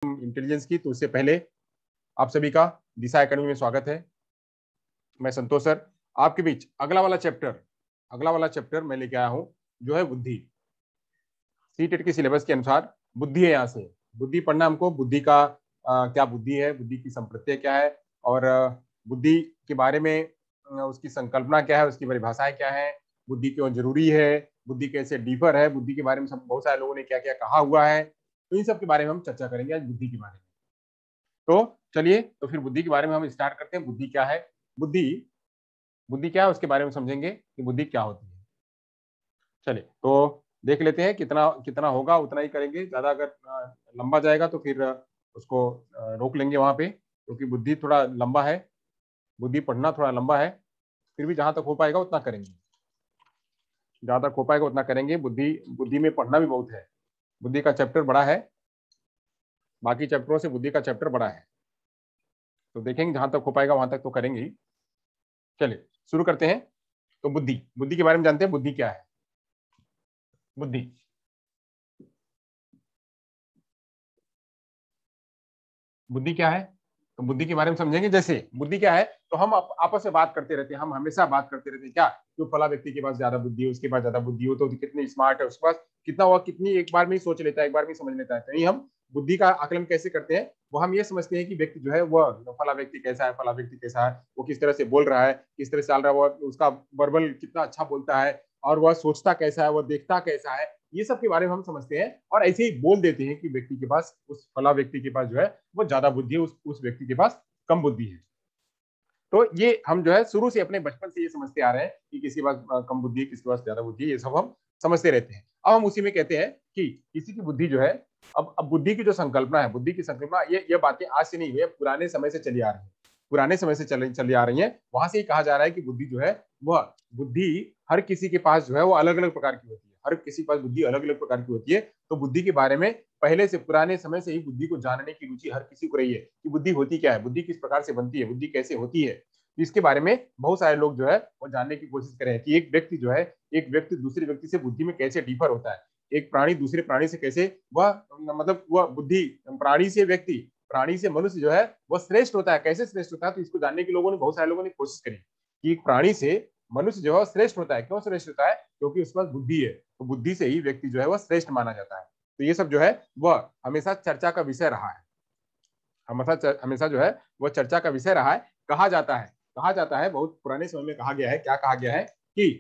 Intelligence की, तो उससे पहले आप सभी का दिशा एकेडमी में स्वागत है। मैं संतोष सर आपके बीच अगला वाला चैप्टर मैं लेके आया हूं, जो है बुद्धि। सीटेट के सिलेबस के अनुसार बुद्धि है। यहाँ से बुद्धि पढ़ना हमको, बुद्धि का क्या बुद्धि है, बुद्धि की संप्रत्यय क्या है, और बुद्धि के बारे में उसकी संकल्पना क्या है, उसकी परिभाषाएं क्या है, बुद्धि क्यों जरूरी है, बुद्धि कैसे डिफर है, बुद्धि के बारे में सब बहुत सारे लोगों ने क्या क्या कहा हुआ है। तो इन सब के बारे में हम चर्चा करेंगे आज, बुद्धि के बारे में। तो चलिए, तो फिर बुद्धि के बारे में हम स्टार्ट करते हैं। बुद्धि क्या है, बुद्धि बुद्धि क्या है उसके बारे में समझेंगे कि बुद्धि क्या होती है। चलिए तो देख लेते हैं, कितना कितना होगा उतना ही करेंगे। ज्यादा अगर लंबा जाएगा तो फिर उसको रोक लेंगे वहां पे, क्योंकि बुद्धि थोड़ा लंबा है, बुद्धि पढ़ना थोड़ा लंबा है। फिर भी जहां तक हो पाएगा उतना करेंगे, जहां तक हो पाएगा उतना करेंगे। बुद्धि बुद्धि में पढ़ना भी बहुत है, बुद्धि का चैप्टर बड़ा है, बाकी चैप्टरों से बुद्धि का चैप्टर बड़ा है। तो देखेंगे जहां तक हो पाएगा वहां तक तो करेंगे ही। चलिए शुरू करते हैं। तो बुद्धि बुद्धि के बारे में जानते हैं। बुद्धि क्या है, बुद्धि बुद्धि क्या है, तो बुद्धि के बारे में समझेंगे। जैसे बुद्धि क्या है, तो हम आपस में बात करते रहते हैं, हम हमेशा बात करते रहते हैं क्या, जो फला व्यक्ति के पास ज्यादा बुद्धि है, उसके पास ज्यादा बुद्धि हो, तो कितनी स्मार्ट है, उसके पास कितना हुआ, कितनी एक बार में ही सोच लेता है, एक बार में ही समझ लेता है। तो नहीं, हम बुद्धि का आकलन कैसे करते हैं, वो हम ये समझते हैं कि व्यक्ति जो है वह फला व्यक्ति कैसा है, फला व्यक्ति कैसा है, वो किस तरह से बोल रहा है, किस तरह से चल रहा है, वो उसका वर्बल कितना अच्छा बोलता है, और वह सोचता कैसा है, वह देखता कैसा है, ये सब के बारे में हम समझते हैं। और ऐसे ही बोल देते हैं कि व्यक्ति के पास, उस फला व्यक्ति के पास जो है वो ज्यादा बुद्धि है, उस व्यक्ति के पास कम बुद्धि है। तो ये हम जो है शुरू से अपने बचपन से ये समझते आ रहे हैं कि किसी के पास कम बुद्धि है, किसी के पास ज्यादा बुद्धि है, ये सब हम समझते रहते हैं। अब हम उसी में कहते हैं कि किसी की बुद्धि जो है, अब बुद्धि की जो संकल्पना है, बुद्धि की संकल्पना, ये बातें आज से नहीं हुई है, पुराने समय से चली आ रही है, पुराने समय से चली आ रही है। वहां से ही कहा जा रहा है कि बुद्धि जो है, वह बुद्धि हर किसी के पास जो है वो अलग अलग प्रकार की होती है, हर किसी के पास बुद्धि अलग अलग प्रकार की होती है। तो बुद्धि के बारे में पहले से, पुराने समय से ही बुद्धि को जानने की रुचि हर किसी को रही है कि बुद्धि होती क्या है, बुद्धि किस प्रकार से बनती है, बुद्धि कैसे होती है। इसके बारे में बहुत सारे लोग जो है वो जानने की कोशिश कर रहे हैं कि एक व्यक्ति जो है, एक व्यक्ति दूसरे व्यक्ति से बुद्धि में कैसे डिफर होता है, एक प्राणी दूसरे प्राणी से कैसे वह, मतलब वह बुद्धि, प्राणी से व्यक्ति, प्राणी से मनुष्य जो है वह श्रेष्ठ होता है, कैसे श्रेष्ठ होता है। तो इसको जानने के लोगों ने, बहुत सारे लोगों ने कोशिश करी कि एक प्राणी से मनुष्य जो है श्रेष्ठ होता है। क्यों श्रेष्ठ होता है, क्योंकि उसके पास बुद्धि है, तो बुद्धि से ही व्यक्ति जो है वह श्रेष्ठ माना जाता है। तो ये सब जो है वह हमेशा चर्चा का विषय रहा है, हमेशा हमेशा जो है वह चर्चा का विषय रहा है। कहा जाता है, बहुत पुराने समय में कहा गया है, क्या कहा गया है कि,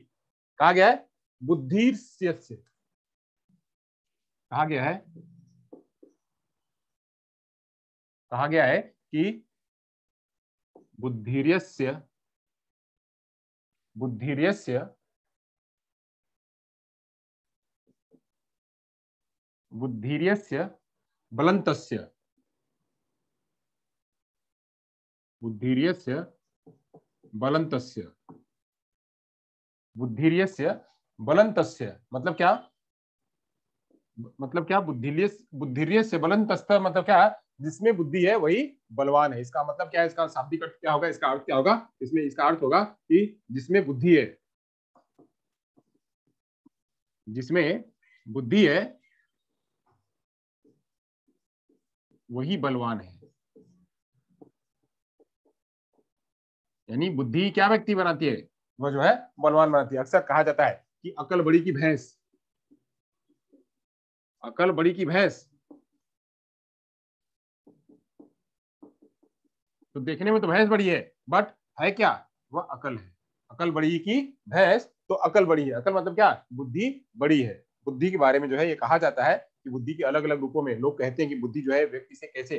कहा गया है बुद्धि से, कहा गया है, कहा गया है कि बुद्धिर्यस्य बुद्धिर्यस्य बुद्धिर्यस्य बलन्तस्य, बुद्धिर्यस्य बलन्तस्य, बुद्धिर्यस्य बलन्तस्य मतलब क्या, मतलब क्या, बुद्धिर्य से बलंतस्त मतलब क्या, जिसमें बुद्धि है वही बलवान है। इसका मतलब क्या है, इसका शाब्दिक अर्थ क्या होगा, इसका अर्थ क्या होगा, इसमें इसका अर्थ होगा कि जिसमें बुद्धि है, जिसमें बुद्धि है वही बलवान है। यानी बुद्धि क्या व्यक्ति बनाती है, वो जो है बलवान बनाती है। अक्सर कहा जाता है कि अकल बड़ी की भैंस, अकल बड़ी की भैंस, तो देखने में तो भैंस बड़ी है, बट है क्या, वह अकल है। अकल बड़ी की भैंस, तो अकल बड़ी है, अकल मतलब क्या, बुद्धि बड़ी है। बुद्धि के बारे में जो है ये कहा जाता है कि बुद्धि के अलग अलग रूपों में लोग कहते हैं कि बुद्धि जो है व्यक्ति से कैसे,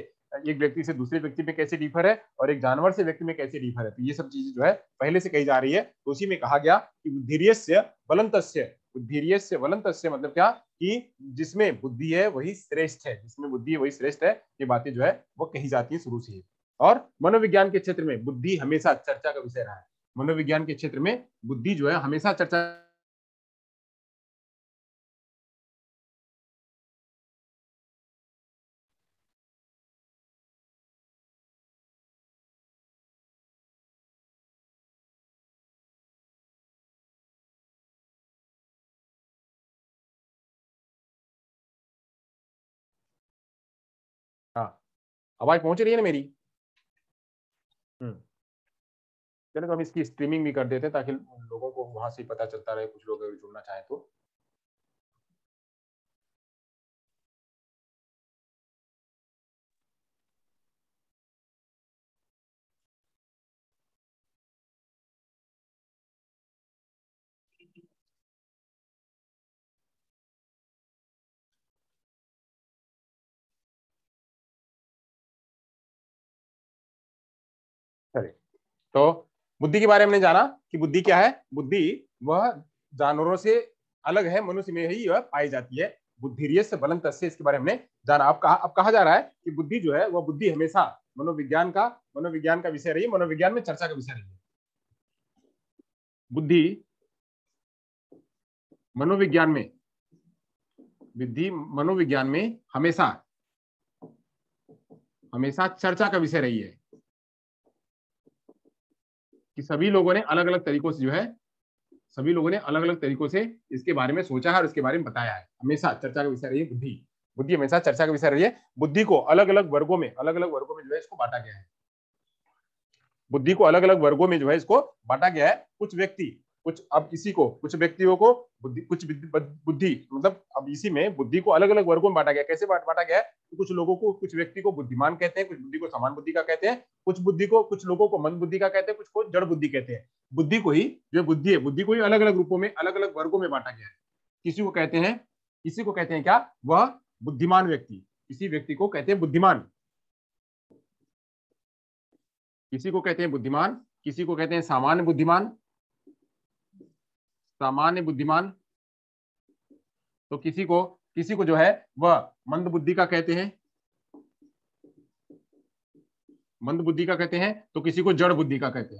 एक व्यक्ति से दूसरे व्यक्ति में कैसे डिफर है, और एक जानवर से व्यक्ति में कैसे डिफर है। तो ये सब चीजें जो है पहले से कही जा रही है। तो उसी में कहा गया कि बुद्धिर्यस्य बलंतस्य, बुद्धिर्यस्य बलंतस्य मतलब क्या, कि जिसमें बुद्धि है वही श्रेष्ठ है, जिसमें बुद्धि है वही श्रेष्ठ है। ये बातें जो है वो कही जाती है शुरू से ही। और मनोविज्ञान के क्षेत्र में बुद्धि हमेशा चर्चा का विषय रहा है। मनोविज्ञान के क्षेत्र में बुद्धि जो है हमेशा चर्चा, हाँ आवाज पहुंच रही है ना मेरी? चलो तो हम इसकी स्ट्रीमिंग भी कर देते हैं ताकि लोगों को वहां से ही पता चलता रहे, कुछ लोग अगर जुड़ना चाहें तो। चलिए, तो बुद्धि के बारे में हमने जाना कि बुद्धि क्या है। बुद्धि वह जानवरों से अलग है, मनुष्य में ही वह पाई जाती है। बुद्धिर्यस्य बलं तस्य, इसके बारे में हमने जाना। अब कहा जा रहा है कि बुद्धि जो है वह बुद्धि हमेशा मनोविज्ञान का विषय रही है, मनोविज्ञान में चर्चा का विषय रही है। बुद्धि मनोविज्ञान में हमेशा हमेशा चर्चा का विषय रही है कि सभी लोगों ने अलग अलग तरीकों से इसके बारे में सोचा है और इसके बारे में बताया है। हमेशा चर्चा का विषय रही है बुद्धि। बुद्धि हमेशा चर्चा का विषय रही है। बुद्धि को अलग अलग वर्गों में जो है इसको बांटा गया है। बुद्धि को अलग अलग वर्गों में जो है इसको बांटा गया है। कुछ व्यक्तियों को बुद्धि मतलब, अब इसी में बुद्धि को अलग अलग वर्गों में बांटा गया। कैसे बांटा गया है? तो कुछ व्यक्ति को बुद्धिमान कहते हैं, कुछ बुद्धि को समान बुद्धि का कहते हैं, कुछ लोगों को मंद बुद्धि का कहते हैं, कुछ को जड़ बुद्धि कहते हैं। बुद्धि को ही अलग अलग रूपों में, अलग अलग वर्गों में बांटा गया है। किसी को कहते हैं क्या? वह बुद्धिमान व्यक्ति। किसी व्यक्ति को कहते हैं बुद्धिमान, किसी को कहते हैं बुद्धिमान, किसी को कहते हैं सामान्य बुद्धिमान। तो किसी को जो है वह मंद बुद्धि का कहते हैं, तो किसी को जड़ बुद्धि का कहते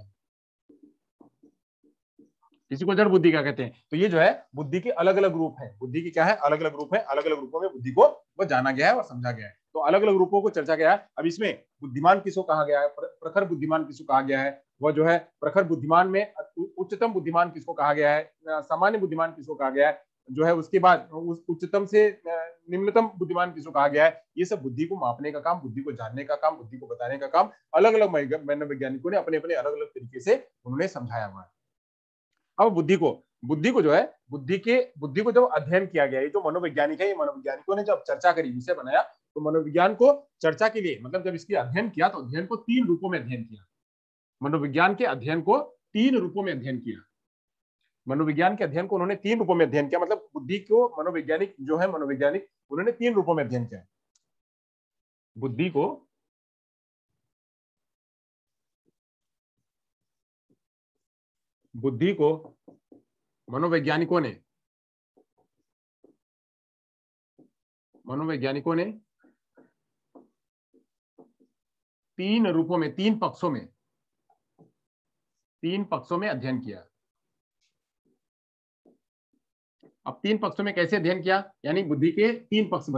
हैं, तो ये जो है बुद्धि के अलग अलग रूप हैं। बुद्धि की क्या है? अलग अलग रूप है। अलग अलग रूपों में बुद्धि को वो जाना गया है और समझा गया है। तो अलग अलग रूपों को चर्चा गया है। अब इसमें बुद्धिमान किसको कहा गया है, प्रखर बुद्धिमान किसको कहा गया है, वह जो है प्रखर बुद्धिमान में उच्चतम बुद्धिमान किसको कहा गया है, सामान्य बुद्धिमान किसको कहा गया है, जो है उसके बाद उस उच्चतम से निम्नतम बुद्धिमान किसको कहा गया है। ये सब बुद्धि को मापने का काम, बुद्धि को जानने का काम, बुद्धि को बताने का काम अलग अलग मनोवैज्ञानिकों ने अपने अपने अलग अलग तरीके से उन्होंने समझाया हुआ है। अब बुद्धि को जो है बुद्धि को जब अध्ययन किया गया, ये जो मनोवैज्ञानिक है, ये मनोवैज्ञानिकों ने जब चर्चा करी, विषय बनाया, तो मनोविज्ञान को चर्चा के लिए मतलब जब इसकी अध्ययन किया तो अध्ययन को 3 रूपों में अध्ययन किया। मनोविज्ञान के अध्ययन को 3 रूपों में अध्ययन किया। मनोविज्ञान के अध्ययन को उन्होंने 3 रूपों में अध्ययन किया। मतलब बुद्धि को मनोवैज्ञानिक उन्होंने 3 रूपों में अध्ययन किया। बुद्धि को मनोवैज्ञानिकों ने 3 रूपों में, 3 पक्षों में अध्ययन किया। अब 3 पक्षों में कैसे अध्ययन किया? यानी बुद्धि के 3 पक्ष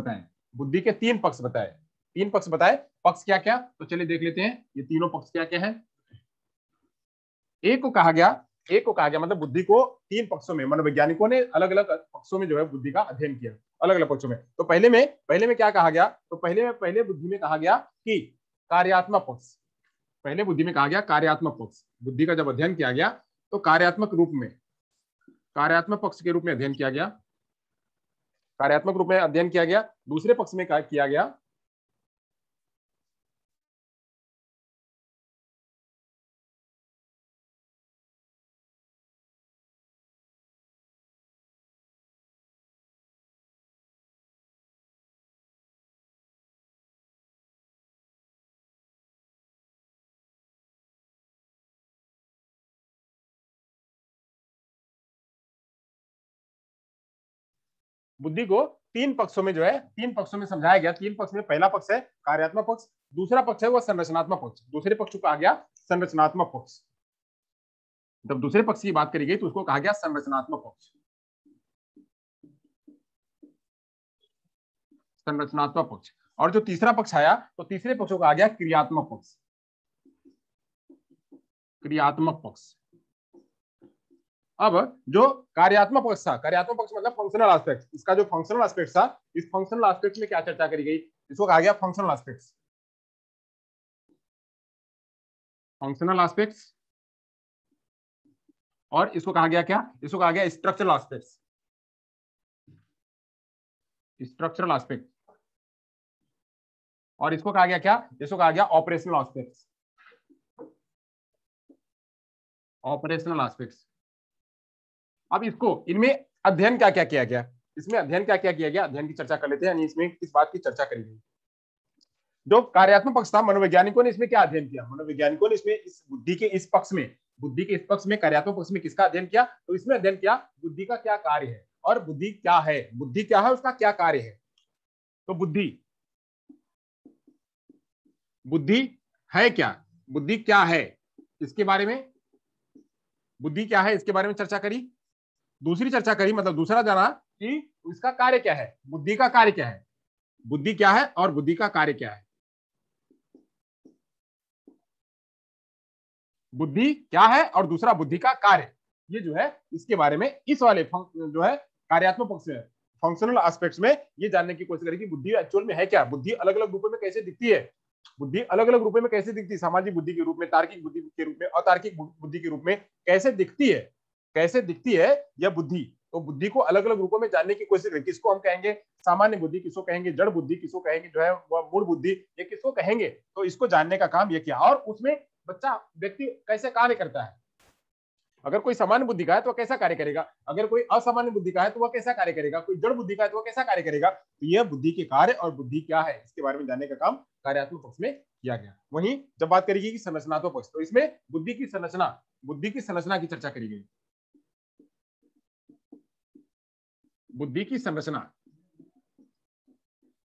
बताए। पक्ष क्या क्या? तो चलिए देख लेते हैं ये तीनों पक्ष क्या क्या है। एक को कहा गया मतलब बुद्धि को 3 पक्षों में मनोवैज्ञानिकों ने अलग अलग पक्षों में जो है बुद्धि का अध्ययन किया, अलग अलग पक्षों में। तो पहले में क्या कहा गया? तो पहले बुद्धि में कहा गया कि कार्यात्मक पक्ष। बुद्धि का जब अध्ययन किया गया तो कार्यात्मक पक्ष के रूप में अध्ययन किया गया। दूसरे पक्ष में क्या किया गया? बुद्धि को 3 पक्षों में जो है 3 पक्षों में समझाया गया। 3 पक्ष में पहला पक्ष है कार्यात्मक पक्ष, दूसरा पक्ष है वह संरचनात्मक पक्ष। दूसरे पक्ष को कहा गया संरचनात्मक पक्ष। जब दूसरे पक्ष की बात करी गई तो उसको कहा गया संरचनात्मक पक्ष। और जो तीसरा पक्ष आया तो तीसरे पक्ष को कहा गया क्रियात्मक पक्ष। अब जो कार्यात्मक पक्ष मतलब फंक्शनल एस्पेक्ट, इसका जो फंक्शनल एस्पेक्ट था, इस फंक्शनल एस्पेक्ट में क्या चर्चा करी गई? इसको कहा गया फंक्शनल एस्पेक्ट्स। फंक्शनल एस्पेक्ट्स, और इसको कहा गया क्या, इसको कहा गया स्ट्रक्चरल एस्पेक्ट्स, स्ट्रक्चरल एस्पेक्ट, और इसको कहा गया क्या, इसको कहा गया ऑपरेशनल एस्पेक्ट्स, ऑपरेशनल एस्पेक्ट्स। अब इसको, इनमें अध्ययन क्या क्या किया गया, इसमें अध्ययन क्या क्या किया गया, अध्ययन की चर्चा कर लेते हैं, यानी इसमें किस बात की चर्चा करी गई। जो कार्यात्मक पक्ष था, मनोवैज्ञानिकों ने इसमें क्या अध्ययन किया, मनोवैज्ञानिकों ने इसमें इस बुद्धि के इस पक्ष में, बुद्धि के इस पक्ष में, कार्यात्मक पक्ष में किसका अध्ययन किया, तो इसमें अध्ययन किया बुद्धि का क्या कार्य है, और बुद्धि क्या है, बुद्धि क्या है, उसका क्या कार्य है। तो बुद्धि, बुद्धि है क्या, बुद्धि क्या है, इसके बारे में, बुद्धि क्या है इसके बारे में चर्चा करी। दूसरी चर्चा करी, मतलब दूसरा जाना कि इसका कार्य क्या है, बुद्धि का कार्य क्या है, बुद्धि क्या है और बुद्धि का कार्य क्या है। बुद्धि क्या है और दूसरा बुद्धि का कार्य, ये जो है इसके बारे में इस वाले जो है कार्यात्मक पक्ष में, फंक्शनल एस्पेक्ट्स में ये जानने की कोशिश करेगी बुद्धि एक्चुअल में है क्या, बुद्धि अलग अलग रूपों में कैसे दिखती है, बुद्धि अलग अलग रूपों में कैसे दिखती है, सामाजिक बुद्धि के रूप में, तार्किक बुद्धि के रूप में, अतार्किक बुद्धि के रूप में कैसे दिखती है, कैसे दिखती है यह बुद्धि। तो बुद्धि को अलग अलग रूपों में जानने की कोशिश करें, किसको हम कहेंगे सामान्य बुद्धि, किसको कहेंगे जड़ बुद्धि, किसको कहेंगे जो है वह मूल बुद्धि, ये किसको कहेंगे, तो इसको जानने का काम ये किया। और उसमें बच्चा व्यक्ति कैसे कार्य करता है, अगर कोई सामान्य बुद्धि का है तो वह कैसा कार्य करेगा, अगर कोई असामान्य बुद्धि का है तो वह कैसा कार्य करेगा, कोई जड़ बुद्धि का है तो वह कैसा कार्य करेगा। तो यह बुद्धि के कार्य और बुद्धि क्या है इसके बारे में जानने का काम कार्यात्मक पक्ष में किया गया। वहीं जब बात करेगी कि संरचनात्मक पक्ष, तो इसमें बुद्धि की संरचना, बुद्धि की संरचना की चर्चा करी गई, बुद्धि की संरचना,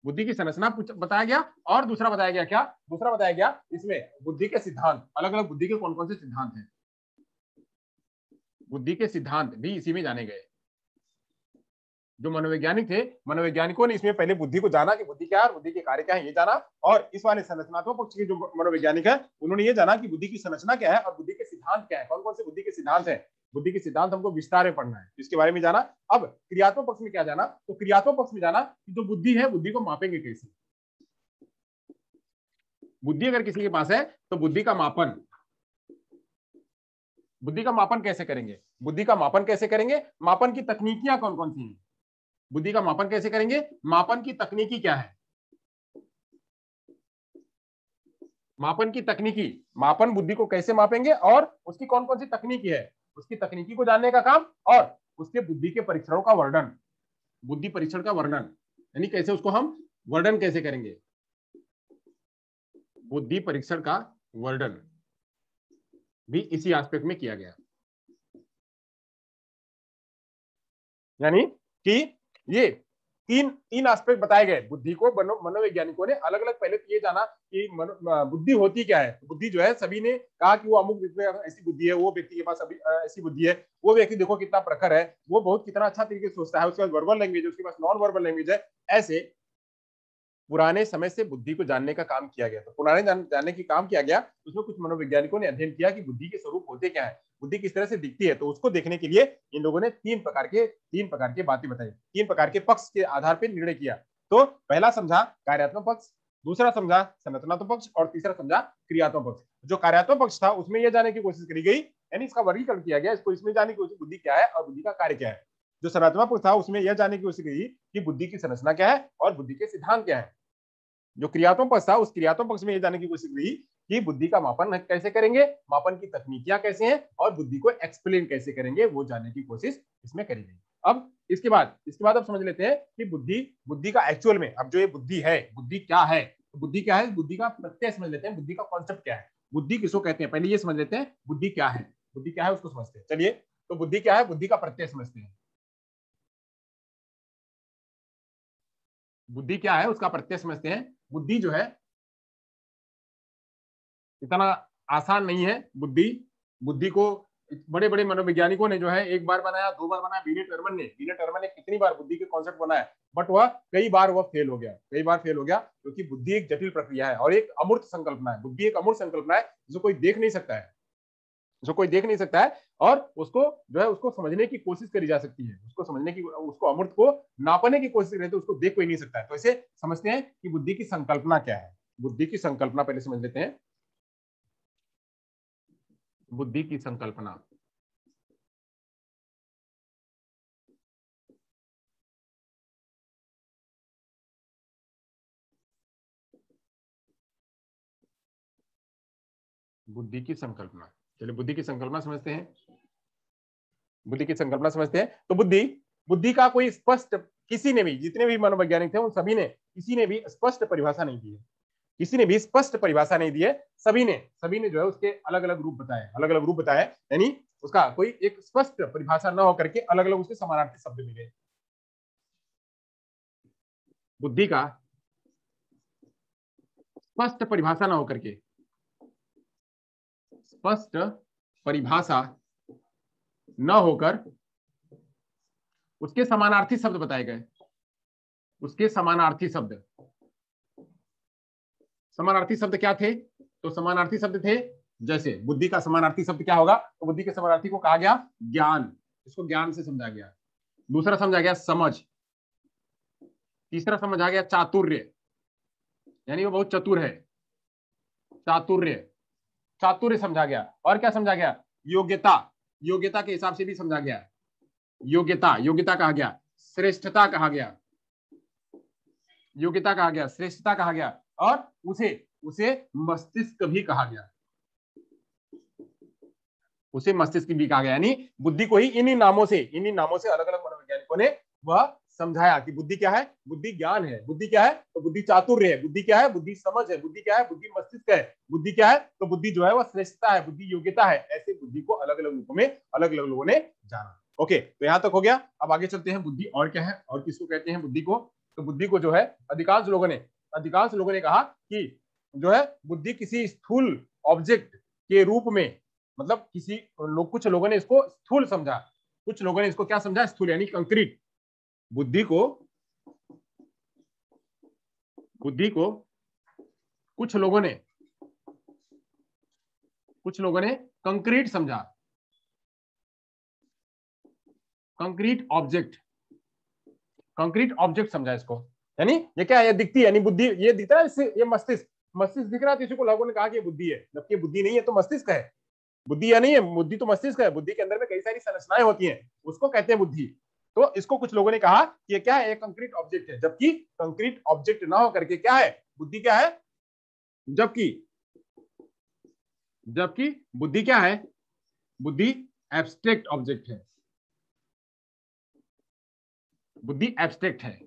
बुद्धि की संरचना बताया गया। और दूसरा बताया गया क्या, दूसरा बताया गया इसमें बुद्धि के सिद्धांत, अलग अलग बुद्धि के कौन कौन से सिद्धांत हैं, बुद्धि के सिद्धांत भी इसी में जाने गए। जो मनोवैज्ञानिक थे, मनोवैज्ञानिकों ने इसमें पहले बुद्धि को जाना कि बुद्धि क्या है और बुद्धि के कार्य क्या है ये जाना, और इस वाले संरचनात्मक पक्ष के जो मनोवैज्ञानिक है उन्होंने ये जाना कि बुद्धि की संरचना क्या है और बुद्धि के सिद्धांत क्या है, कौन कौन से बुद्धि के सिद्धांत है, बुद्धि के सिद्धांत हमको विस्तार में पढ़ना है, इसके बारे में जाना। अब क्रियात्मक पक्ष में क्या जाना, तो क्रियात्मक पक्ष में जाना कि जो बुद्धि है बुद्धि को मापेंगे कैसे, बुद्धि अगर किसी के पास है तो बुद्धि का मापन, बुद्धि का मापन कैसे करेंगे, बुद्धि का मापन कैसे करेंगे, मापन की तकनीकियां कौन कौन सी हैं, बुद्धि का मापन कैसे करेंगे, मापन की तकनीकी क्या है, मापन की तकनीकी, मापन बुद्धि को कैसे मापेंगे और उसकी कौन कौन सी तकनीकी है, उसकी तकनीकी को जानने का काम, और उसके बुद्धि के परीक्षणों का वर्णन, बुद्धि परीक्षण का वर्णन, यानी कैसे उसको हम वर्णन कैसे करेंगे, बुद्धि परीक्षण का वर्णन भी इसी एस्पेक्ट में किया गया। यानी कि ये तीन तीन एस्पेक्ट बताए गए बुद्धि को, मनोवैज्ञानिकों ने अलग अलग पहले तो ये जाना कि बुद्धि होती क्या है, बुद्धि जो है सभी ने कहा कि वो अमुक ऐसी बुद्धि है, वो व्यक्ति के पास अभी ऐसी बुद्धि है, वो व्यक्ति देखो कितना प्रखर है, वो बहुत कितना अच्छा तरीके से सोचता है, उसके पास वर्बल लैंग्वेज है, उसके पास नॉन वर्बल लैंग्वेज है। ऐसे पुराने समय से बुद्धि को जानने का काम किया गया, तो पुराने जानने की काम किया गया, उसमें कुछ मनोवैज्ञानिकों ने अध्ययन किया कि बुद्धि के स्वरूप होते क्या है, बुद्धि किस तरह से दिखती है। तो उसको देखने के लिए इन लोगों ने तीन प्रकार के बातें बताई, तीन प्रकार के पक्ष के आधार पर निर्णय किया। तो पहला समझा कार्यात्मक पक्ष, दूसरा समझा संरचनात्मक पक्ष, और तीसरा समझा क्रियात्मक पक्ष। जो कार्यात्मक पक्ष था उसमें यह जानने की कोशिश करी गई, यानी इसका वर्गीकरण किया गया, इसको इसमें जानने की कोशिश बुद्धि क्या है और बुद्धि का कार्य क्या है। जो संरचनात्मक पक्ष था उसमें यह जानने की कोशिश करी कि बुद्धि की संरचना क्या है और बुद्धि के सिद्धांत क्या है। जो क्रियात्मक पक्ष था उस क्रियात्मक पक्ष में यह जानने की कोशिश हुई कि बुद्धि का मापन कैसे करेंगे, मापन की तकनीकियां कैसे हैं, और बुद्धि को एक्सप्लेन कैसे करेंगे, वो जानने की कोशिश इसमें करी गई। अब इसके बाद अब समझ लेते हैं कि बुद्धि का एक्चुअल में, अब जो ये बुद्धि है, बुद्धि क्या है, तो बुद्धि क्या है, बुद्धि का प्रत्यय समझ लेते हैं, बुद्धि का कॉन्सेप्ट क्या है, बुद्धि किसको कहते हैं, पहले ये समझ लेते हैं बुद्धि क्या है, बुद्धि क्या है उसको समझते हैं। चलिए, तो बुद्धि क्या है, बुद्धि का प्रत्यय समझते हैं। बुद्धि क्या है उसका प्रत्यय समझते हैं। बुद्धि जो है इतना आसान नहीं है, बुद्धि को बड़े बड़े मनोवैज्ञानिकों ने जो है एक बार बनाया, दो बार बनाया, बीने टर्मन ने कितनी बार बुद्धि के कॉन्सेप्ट बनाया, बट वह कई बार वह फेल हो गया, क्योंकि बुद्धि एक जटिल प्रक्रिया है और एक अमूर्त संकल्पना है, बुद्धि एक अमूर्त संकल्पना है जो कोई देख नहीं सकता है, और उसको जो है उसको समझने की कोशिश करी जा सकती है, उसको अमूर्त को नापने की कोशिश करें तो उसको देख कोई नहीं सकता है। तो इसे समझते हैं कि बुद्धि की संकल्पना क्या है, बुद्धि की संकल्पना पहले समझ लेते हैं। बुद्धि की संकल्पना। बुद्धि की संकल्पना, चलिए बुद्धि की संकल्पना समझते हैं। बुद्धि की संकल्पना समझते हैं। तो बुद्धि, बुद्धि का कोई स्पष्ट, किसी ने भी, जितने भी मनोवैज्ञानिक थे उन सभी ने, किसी ने भी स्पष्ट परिभाषा नहीं दी है। किसी ने भी स्पष्ट परिभाषा नहीं दी है। सभी ने जो है उसके अलग अलग रूप बताए, अलग अलग रूप बताए, यानी उसका कोई एक स्पष्ट परिभाषा न होकर के अलग अलग उसके समानार्थी शब्द मिले। बुद्धि का स्पष्ट परिभाषा न होकर के, स्पष्ट परिभाषा न होकर उसके समानार्थी शब्द बताए गए। उसके समानार्थी शब्द, समानार्थी शब्द क्या थे? तो समानार्थी शब्द थे, जैसे बुद्धि का समानार्थी शब्द क्या होगा? तो बुद्धि के समानार्थी को कहा गया ज्ञान, इसको ज्ञान से समझा गया। दूसरा समझा गया समझ। तीसरा समझा गया चातुर्य, यानी वो बहुत चतुर है, चातुर्य, चातुर्य समझा गया। और क्या समझा गया? योग्यता, योग्यता के हिसाब से भी समझा गया। योग्यता, योग्यता कहा गया। श्रेष्ठता कहा गया, योग्यता कहा गया, श्रेष्ठता कहा गया। और उसे मस्तिष्क भी कहा गया, उसे मस्तिष्क भी कहा गया। यानी बुद्धि को ही इन्हीं नामों से अलग अलग मनोवैज्ञानिकों ने वह समझाया कि बुद्धि क्या है? बुद्धि ज्ञान है। बुद्धि क्या है? तो बुद्धि चातुर्य है। बुद्धि क्या है? बुद्धि समझ है। बुद्धि क्या है? बुद्धि मस्तिष्क है। बुद्धि क्या है? तो बुद्धि जो है वह श्रेष्ठता है, बुद्धि योग्यता है। ऐसे बुद्धि को अलग अलग रूपों में अलग अलग लोगों ने जाना। ओके, तो यहां तक हो गया। अब आगे चलते हैं, बुद्धि और क्या है और किसको कहते हैं बुद्धि को? तो बुद्धि को जो है अधिकांश लोगों ने कहा कि जो है बुद्धि किसी स्थूल ऑब्जेक्ट के रूप में, मतलब कुछ लोगों ने इसको स्थूल समझा, कुछ लोगों ने इसको क्या समझा? स्थूल, यानी कंक्रीट। बुद्धि को कुछ लोगों ने कंक्रीट समझा, कंक्रीट ऑब्जेक्ट समझा इसको। यानी ये क्या है? ये दिखती है, यानी बुद्धि ये दिखता है इससे, ये मस्तिष्क दिख रहा है, तो इसी को लोगों ने कहा कि बुद्धि है, जबकि बुद्धि नहीं है, तो मस्तिष्क है। बुद्धि या नहीं है, बुद्धि तो मस्तिष्क है। बुद्धि के अंदर में कई सारी संरचनाएं होती हैं, उसको कहते हैं बुद्धि। तो इसको कुछ लोगों ने कहा कि ये क्या है? एक कंक्रीट ऑब्जेक्ट है, जबकि कंक्रीट ऑब्जेक्ट ना होकर के क्या है? बुद्धि क्या है? जबकि बुद्धि क्या है? बुद्धि एब्स्ट्रैक्ट ऑब्जेक्ट है। बुद्धि एब्स्ट्रैक्ट है,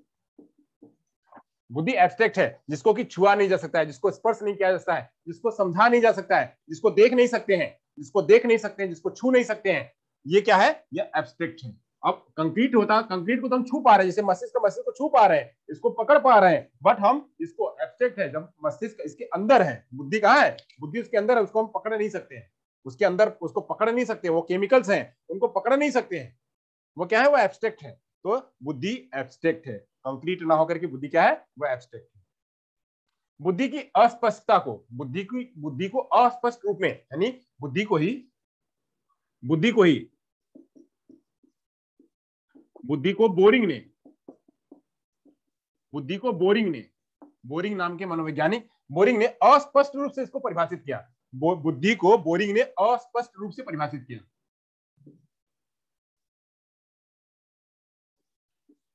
बुद्धि एब्स्ट्रैक्ट है, जिसको कि छुआ नहीं जा सकता है, जिसको स्पर्श नहीं किया जा सकता है, जिसको समझा नहीं जा सकता है, जिसको देख नहीं सकते हैं, जिसको छू नहीं सकते हैं। ये क्या है? ये एब्स्ट्रैक्ट है। अब कंक्रीट होता, कंक्रीट को तो हम छू पा रहे हैं, जैसे मस्तिष्क को छू पा रहे हैं, इसको पकड़ पा रहे हैं, बट हम इसको एब्स्ट्रैक्ट है, जब मस्तिष्क इसके अंदर है। बुद्धि कहाँ है? बुद्धि उसके अंदर है, उसको हम पकड़ नहीं सकते हैं, उसके अंदर उसको पकड़ नहीं सकते, वो केमिकल्स हैं, उनको पकड़ नहीं सकते हैं। वो क्या है? वो एब्स्ट्रैक्ट है। तो बुद्धि एब्स्ट्रैक्ट है, कंक्रीट ना होकर के बुद्धि क्या है? वो एब्स्ट्रैक्ट है। बुद्धि की अस्पष्टता को, बुद्धि को अस्पष्ट रूप में, यानी बुद्धि को ही बोरिंग नाम के मनोवैज्ञानिक, बोरिंग ने अस्पष्ट रूप से इसको परिभाषित किया। बुद्धि को बोरिंग ने अस्पष्ट रूप से परिभाषित किया,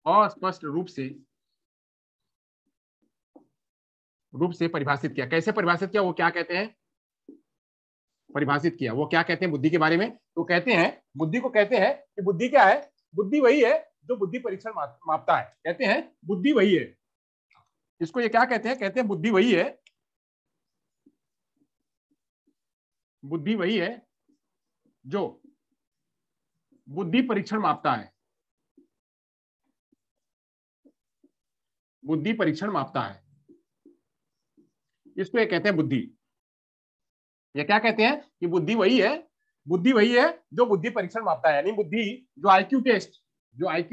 अस्पष्ट रूप से परिभाषित किया। कैसे परिभाषित किया? वो क्या कहते हैं? परिभाषित किया, वो क्या कहते हैं बुद्धि के बारे में? तो कहते हैं, बुद्धि को कहते हैं कि बुद्धि क्या है? बुद्धि वही है जो बुद्धि परीक्षण मापता है। कहते हैं बुद्धि वही है, इसको ये क्या कहते हैं? कहते हैं बुद्धि वही है जो बुद्धि परीक्षण मापता है, बुद्धि परीक्षण मापता है, इसको ये कहते हैं बुद्धि। ये क्या कहते हैं? कि बुद्धि वही है जो बुद्धि परीक्षण मापता है। यानी बुद्धि, जो आईक्यू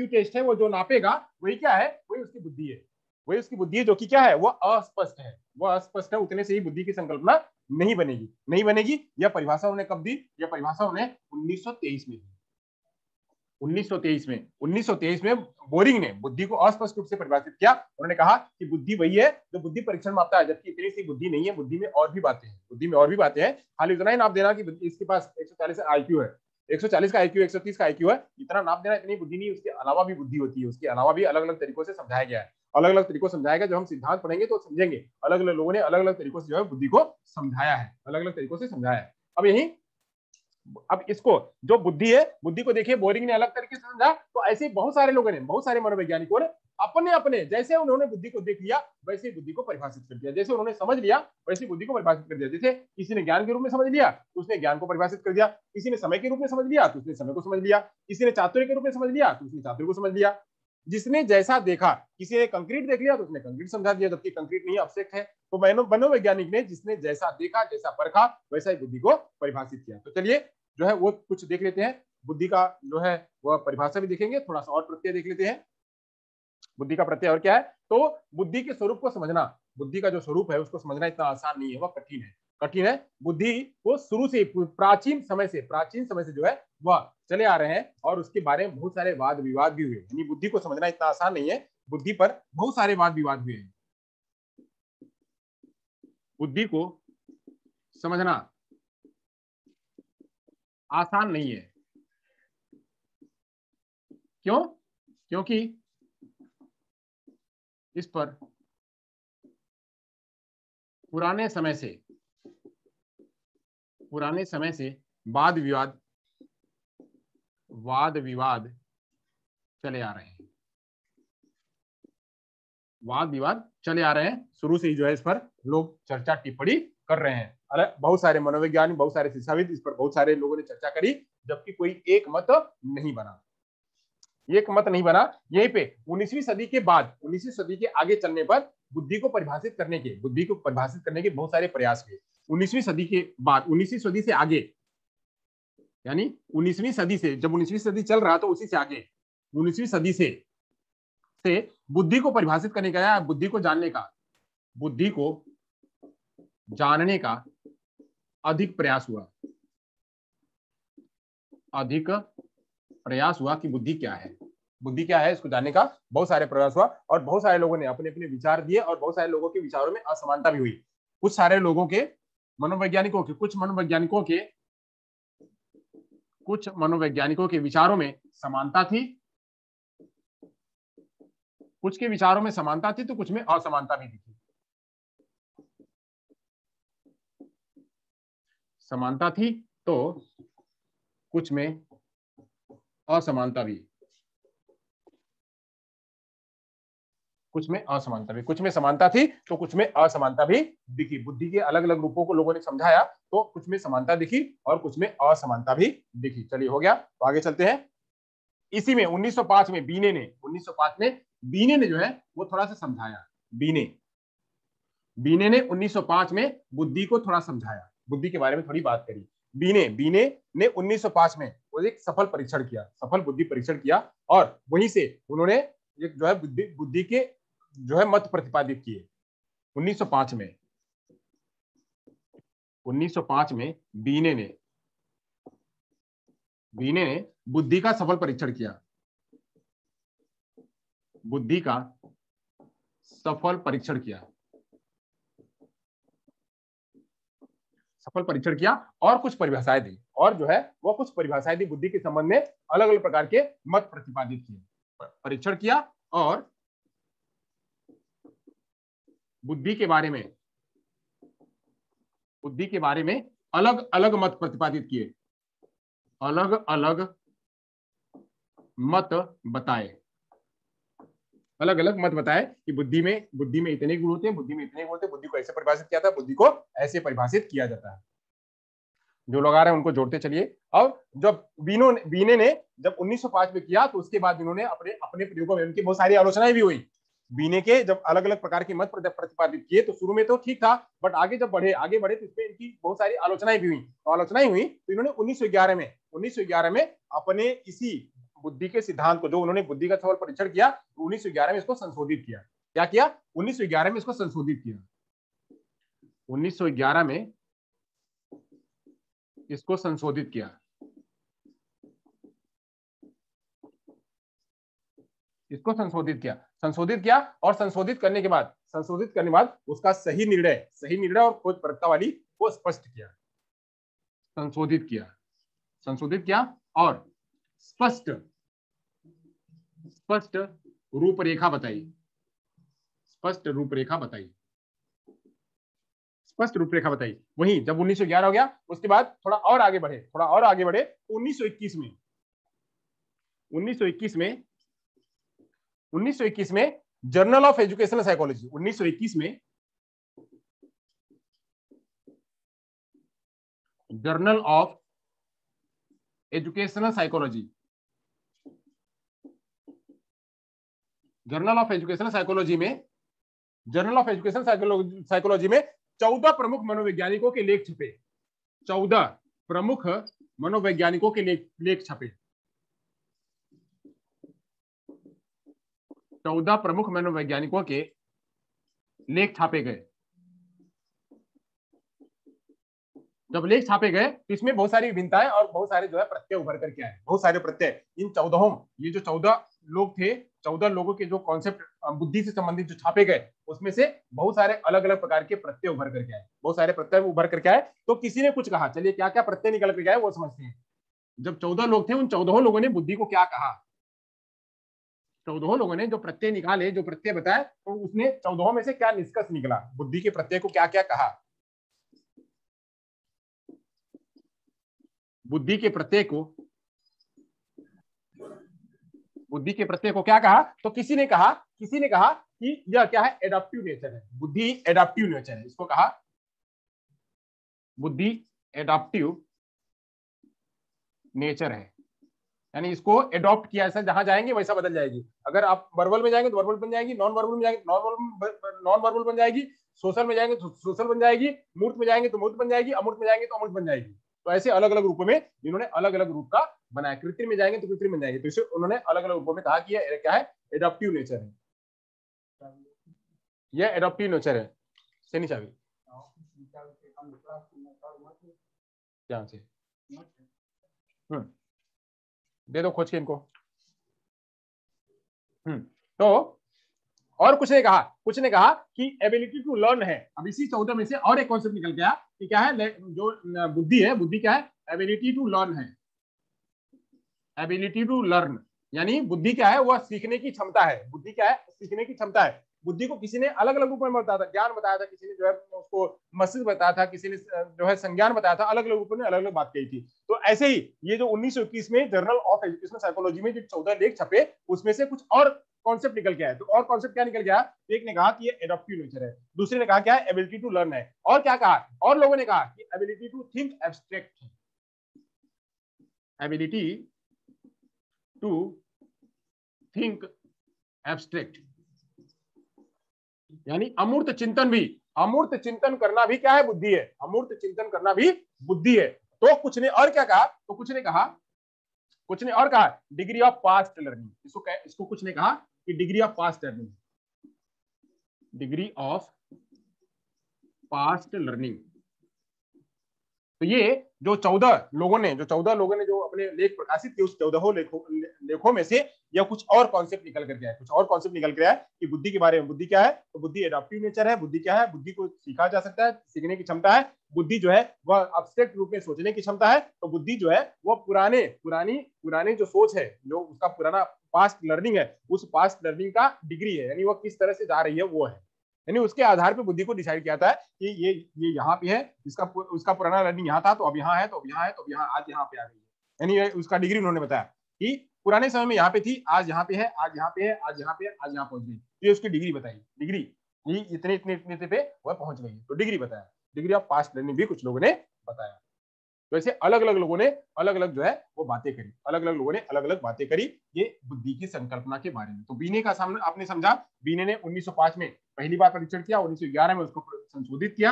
टेस्ट है, वो जो नापेगा, वही क्या है? वही उसकी बुद्धि है, वही उसकी बुद्धि है, जो कि क्या है? वो अस्पष्ट है, उतने से ही बुद्धि की संकल्पना नहीं बनेगी। यह परिभाषा उन्होंने कब दी? यह परिभाषा उन्हें 1923 में दी। 1923 में बोरिंग ने बुद्धि को अस्पष्ट रूप से परिभाषित किया। उन्होंने कहा कि बुद्धि वही है जो बुद्धि परीक्षण में आता है, जबकि इतनी सी बुद्धि नहीं है, बुद्धि में और भी बातें हैं, बुद्धि में और भी बातें हैं। खाली इतना ही नाप देना कि इसके पास 140 आईक्यू है, 140 का आईक्यू, 130 का आईक्यू है, इतना नाप देना, इतनी बुद्धि नहीं, उसके अलावा भी बुद्धि होती है, उसके अलावा भी अलग अलग तरीकों से समझाया गया है, अलग अलग तरीकों से समझाया गया। जो हम सिद्धांत पढ़ेंगे तो समझेंगे, अलग अलग लोगों ने अलग अलग तरीकों से जो है बुद्धि को समझाया है, अलग अलग तरीकों से समझाया है। अब यही, अब इसको जो बुद्धि है, बुद्धि को देखिए बोरिंग ने अलग तरीके से समझा, तो ऐसे बहुत सारे लोगों ने, बहुत सारे मनोवैज्ञानिकों ने अपने अपने, जैसे उन्होंने बुद्धि को देख लिया वैसे बुद्धि को परिभाषित कर दिया, जैसे उन्होंने समझ लिया वैसे बुद्धि को परिभाषित कर दिया। जैसे किसी ने ज्ञान के रूप में समझ लिया तो उसने ज्ञान को परिभाषित कर दिया, किसी ने समय के रूप में समझ लिया तो उसने समय को समझ लिया, किसी ने चातुर्य के रूप में समझ लिया तो उसने चातुर्य को समझ लिया। जिसने जैसा देखा, किसी ने कंक्रीट देख लिया तो उसने कंक्रीट समझा दिया, जबकि कंक्रीट नहीं ऑब्जेक्ट है। तो मनोवैज्ञानिक ने जिसने जैसा देखा, जैसा परखा, वैसा ही बुद्धि को परिभाषित किया। तो चलिए जो है वो कुछ देख लेते हैं, बुद्धि का जो है वह परिभाषा भी देखेंगे, थोड़ा सा और प्रत्यय देख लेते हैं। बुद्धि का प्रत्यय और क्या है, तो बुद्धि के स्वरूप को समझना, बुद्धि का जो स्वरूप है उसको समझना इतना आसान नहीं है, वह कठिन है, कठिन है। बुद्धि को शुरू से, प्राचीन समय से जो है वह चले आ रहे हैं, और उसके बारे में बहुत सारे वाद विवाद भी हुए, यानी बुद्धि को समझना इतना आसान नहीं है, बुद्धि पर बहुत सारे वाद विवाद हुए हैं। बुद्धि को समझना आसान नहीं है, क्यों? क्योंकि इस पर पुराने समय से वाद विवाद चले आ रहे हैं, वाद विवाद चले आ रहे हैं, शुरू से ही जो है इस पर लोग चर्चा टिप्पणी कर रहे हैं। अरे बहुत सारे मनोवैज्ञानिक, बहुत सारे शिक्षाविद, इस पर बहुत सारे लोगों ने चर्चा करी, जबकि कोई एक मत नहीं बना, एक मत नहीं बना। यहीं पे 19वीं सदी के बाद, 19वीं सदी के आगे चलने पर बुद्धि को परिभाषित करने के बहुत सारे प्रयास हुए। 19वीं सदी के बाद, 19वीं सदी से आगे, यानी 19वीं सदी से, जब 19वीं सदी चल रहा तो उसी से आगे 19वीं सदी से बुद्धि को परिभाषित करने का, बुद्धि को जानने का अधिक प्रयास हुआ कि बुद्धि क्या है, इसको जानने का बहुत सारे प्रयास हुआ, और बहुत सारे लोगों ने अपने अपने विचार दिए, और बहुत सारे लोगों के विचारों में असमानता भी हुई। कुछ सारे लोगों के, कुछ मनोवैज्ञानिकों के विचारों में समानता थी, कुछ के विचारों में समानता थी, तो कुछ में असमानता भी दिखी, समानता थी तो कुछ में असमानता भी, कुछ में समानता थी तो कुछ में असमानता भी दिखी। बुद्धि के अलग अलग रूपों को लोगों ने समझाया, तो कुछ में समानता दिखी और कुछ में असमानता भी दिखी। चलिए हो गया, तो आगे चलते हैं। इसी में 1905 में बीने ने जो है वो थोड़ा सा समझाया। बीने ने 1905 में बुद्धि को थोड़ा समझाया, बुद्धि के बारे में थोड़ी बात करी। बीने ने 1905 में वो एक सफल बुद्धि परीक्षण किया, और वहीं से उन्होंने एक जो है बुद्धि के जो है मत प्रतिपादित किए। 1905 में बीने ने बुद्धि का सफल परीक्षण किया, और कुछ परिभाषाएं दी, और जो है वो कुछ परिभाषाएं दी, बुद्धि के संबंध में अलग अलग प्रकार के मत प्रतिपादित किए, परीक्षण किया, और बुद्धि के बारे में अलग अलग मत प्रतिपादित किए, अलग अलग मत बताए कि बुद्धि में इतने गुण होते हैं, बुद्धि को ऐसे परिभाषित किया था, बुद्धि को ऐसे परिभाषित किया जाता है। जो लोग आ रहे हैं उनको जोड़ते चलिए। और जब बीने ने जब 1905 में किया, तो उसके बाद इन्होंने अपने प्रयोगों में उनकी बहुत सारी आलोचनाएं भी हुई। बीने के जब अलग अलग प्रकार के मत प्रतिपादित किए, तो शुरू में तो ठीक था, बट आगे बढ़े तो इसमें इनकी बहुत सारी आलोचनाएं भी हुई, तो इन्होंने 1911 में अपने इसी बुद्धि के सिद्धांत को, जो उन्होंने बुद्धि का सफल परीक्षण किया, 1911 में इसको संशोधित किया। क्या किया? 1911 में इसको संशोधित किया, 1911 में इसको संशोधित किया। इसको संशोधित किया और संशोधित करने के बाद उसका सही निर्णय और खोजपरकता वाली को स्पष्ट किया। संशोधित किया और स्पष्ट रूपरेखा बताई। वहीं जब 1911 हो गया, उसके बाद थोड़ा और आगे बढ़े तो 1921 में जर्नल ऑफ एजुकेशनल साइकोलॉजी, 1921 में जर्नल ऑफ एजुकेशनल साइकोलॉजी में 14 प्रमुख मनोवैज्ञानिकों के लेख छपे। 14 प्रमुख मनोवैज्ञानिकों के लेख छपे। 14 प्रमुख मनोवैज्ञानिकों के लेख छापे गए। जब लेख छापे गए तो इसमें बहुत सारी विभिन्नताएं और बहुत सारे जो है प्रत्यय उभर करके आए। बहुत सारे प्रत्यय इन 14 ये जो 14 लोग थे, 14 लोगों के जो कॉन्सेप्ट बुद्धि से संबंधित जो छापे गए, उसमें से बहुत सारे अलग अलग प्रकार के प्रत्यय उभर करके आए। तो किसी ने कुछ कहा, चलिए क्या क्या प्रत्यय निकल करके आए वो समझते हैं। जब 14 लोग थे, उन 14 लोगों ने बुद्धि को क्या कहा, 14 लोगों ने जो प्रत्यय निकाले, जो प्रत्यय बताए, तो उसने 14 में से क्या निष्कर्ष निकला, बुद्धि के प्रत्यय को क्या क्या कहा। बुद्धि के प्रत्यय को क्या कहा, तो किसी ने कहा कि यह क्या है, एडाप्टिव नेचर है। बुद्धि एडाप्टिव नेचर है, इसको कहा बुद्धि एडाप्टिव नेचर है। यानी इसको एडॉप्ट किया, ऐसा जहां जाएंगे वैसा बदल जाएगी। अगर आप वर्बल में जाएंगे तो वर्बल बन जाएगी, नॉन वर्बल में जाएंगे नॉन वर्बल बन जाएगी, सोशल में जाएंगे तो सोशल बन जाएगी, मूर्त में जाएंगे तो मूर्त बन जाएगी, अमूर्त में जाएंगे तो अमूर्त बन जाएगी। तो ऐसे अलग अलग रूपों में इन्होंने अलग अलग रूप का बनाया। कृत्रिम में जाएंगे तो कृत्रिम बन जाएगी। तो इसे उन्होंने अलग अलग रूपों में कहा कि यह क्या है, एडॉप्टिव नेचर है। यह एडॉप्टिव नेचर है। से नहीं चाबी यहाँ से दे दो खोज के इनको। तो और कुछ ने कहा कि एबिलिटी टू लर्न है। अब इसी 14 में से और एक कॉन्सेप्ट निकल गया कि क्या है, जो बुद्धि है, बुद्धि क्या है, एबिलिटी टू लर्न है। एबिलिटी टू लर्न यानी बुद्धि क्या है, वह सीखने की क्षमता है। बुद्धि क्या है, सीखने की क्षमता है। बुद्धि को किसी ने अलग अलग रूप में बताया था, ज्ञान बताया था, किसी ने जो है उसको मस्तिष्क बताया था, किसी ने जो है संज्ञान बताया था। अलग अलग रूपों में अलग अलग बात कही थी। तो ऐसे ही ये जो 1921 में जर्नल ऑफ एजुकेशनल साइकोलॉजी में जो 14 लेख छपे, उसमें से कुछ और कॉन्सेप्ट निकल के आए। तो और कॉन्सेप्ट क्या निकल गया, एक ने कहा कि ये एडॉप्टिव नेचर है, दूसरे ने कहा क्या है, एबिलिटी टू लर्न है, और क्या कहा, और लोगों ने कहा कि एबिलिटी टू थिंक एब्स्ट्रैक्ट है। एबिलिटी टू थिंक एब्स्ट्रैक्ट यानी अमूर्त चिंतन करना भी क्या है, बुद्धि है। अमूर्त चिंतन करना भी बुद्धि है। तो कुछ ने और क्या कहा, तो कुछ ने और कहा डिग्री ऑफ पास्ट लर्निंग। इसको कुछ ने कहा कि डिग्री ऑफ पास्ट लर्निंग। तो ये जो 14 लोगों ने जो अपने लेख प्रकाशित किए, उस 14 लेखों में से यह कुछ और कॉन्सेप्ट निकल कर गया है कि बुद्धि के बारे में। बुद्धि क्या है, तो बुद्धि एडॉप्टिव नेचर है। बुद्धि क्या है, बुद्धि को सीखा जा सकता है, सीखने की क्षमता है। बुद्धि जो है वह अब्स्ट्रैक्ट रूप में सोचने की क्षमता है। तो बुद्धि जो है वह पुरानी जो सोच है, जो उसका पुराना पास्ट लर्निंग है, उस पास्ट लर्निंग का डिग्री है, यानी वह किस तरह से जा रही है वो है। यानी उसके आधार पर बुद्धि को डिसाइड किया था कि ये यहाँ पे है, उसका पुराना लर्निंग यहाँ था, तो अब यहाँ है, तो अब यहाँ है, तो अब यहाँ आज यहाँ पे आ गई है। यानी उसका डिग्री उन्होंने बताया कि पुराने समय में यहाँ पे थी, आज यहाँ पे है, आज यहाँ पे है, आज यहाँ पे है, आज यहाँ पहुंच गई। ये उसकी डिग्री बताई, डिग्री ये इतने इतने इतने पे वह पहुंच गई, तो डिग्री बताया। डिग्री ऑफ पास्ट लर्निंग भी कुछ लोगों ने बताया। तो ऐसे अलग अलग लोगों ने अलग अलग जो है वो बातें करी, अलग अलग लोगों ने अलग अलग बातें करी ये बुद्धि की संकल्पना के बारे में। तो बीने का सामने आपने समझा, बीने ने 1905 में पहली बार परीक्षण किया, 1911 में उसको संशोधित किया,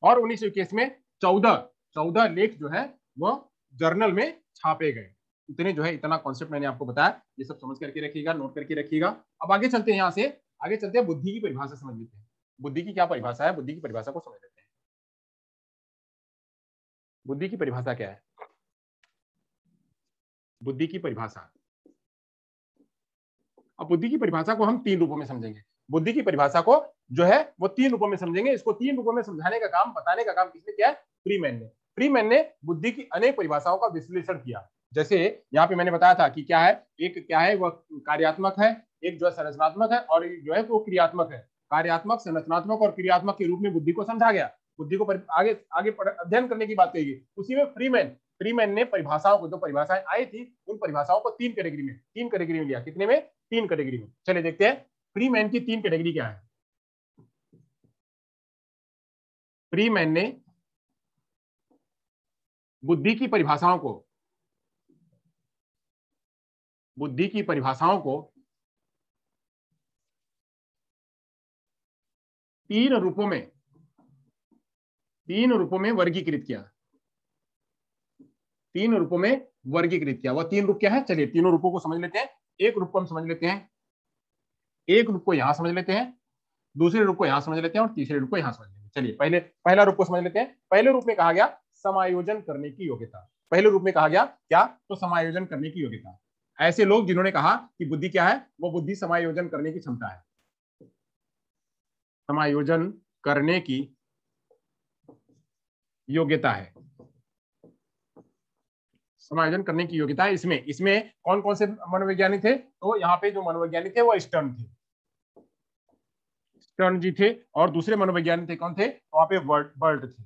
और 1921 में 14 लेख जो है वह जर्नल में छापे गए। इतने जो है, इतना कॉन्सेप्ट मैंने आपको बताया, ये सब समझ करके रखिएगा, नोट करके रखिएगा। अब आगे चलते हैं, यहाँ से आगे चलते हैं, बुद्धि की परिभाषा समझ लेते हैं। बुद्धि की क्या परिभाषा है, बुद्धि की परिभाषा को समझ लेते हैं। बुद्धि की परिभाषा क्या है, बुद्धि की परिभाषा अब बुद्धि की परिभाषा को हम 3 रूपों में समझेंगे। बुद्धि की परिभाषा को जो है वो 3 रूपों में समझेंगे। इसको 3 रूपों में समझाने का काम, बताने का काम किसने किया है? फ्रीमैन ने। फ्रीमैन ने बुद्धि की अनेक परिभाषाओं का विश्लेषण किया। जैसे यहाँ पे मैंने बताया था कि क्या है, एक क्या है वह कार्यात्मक है, एक जो है संरचनात्मक है, और एक जो है वो क्रियात्मक है। कार्यात्मक, संरचनात्मक और क्रियात्मक के रूप में बुद्धि को समझा गया। बुद्धि को आगे आगे अध्ययन करने की बात कही। उसी में फ्रीमैन ने परिभाषाओं को, जो परिभाषाएं आई थी उन परिभाषाओं को 3 कैटेगरी में लिया। कितने में? 3 कैटेगरी में। चलिए देखते हैं फ्रीमैन की 3 कैटेगरी क्या है। फ्रीमैन ने बुद्धि की परिभाषाओं को 3 रूपों में वर्गीकृत किया। 3 रूपों में वर्गीकृत किया। वह 3 रूप क्या है? चलिए तीनों रूपों को समझ लेते हैं। एक रूप को हम समझ लेते हैं, एक रूप को यहां समझ लेते हैं, दूसरे रूप को यहां समझ लेते हैं और तीसरे रूप को यहां समझ लेंगे। चलिए पहला रूप को समझ लेते हैं। पहले रूप में कहा गया समायोजन करने की योग्यता। पहले रूप में कहा गया क्या? तो समायोजन करने की योग्यता। ऐसे लोग जिन्होंने कहा कि बुद्धि क्या है? वो बुद्धि समायोजन करने की क्षमता है। समायोजन करने की योग्यता है। समायोजन करने की योग्यता है। इसमें कौन कौन से मनोवैज्ञानिक थे? तो यहाँ पे जो मनोवैज्ञानिक थे वो स्टर्न जी थे, और दूसरे मनोवैज्ञानिक थे कौन थे? वहां पे बर्ट थे।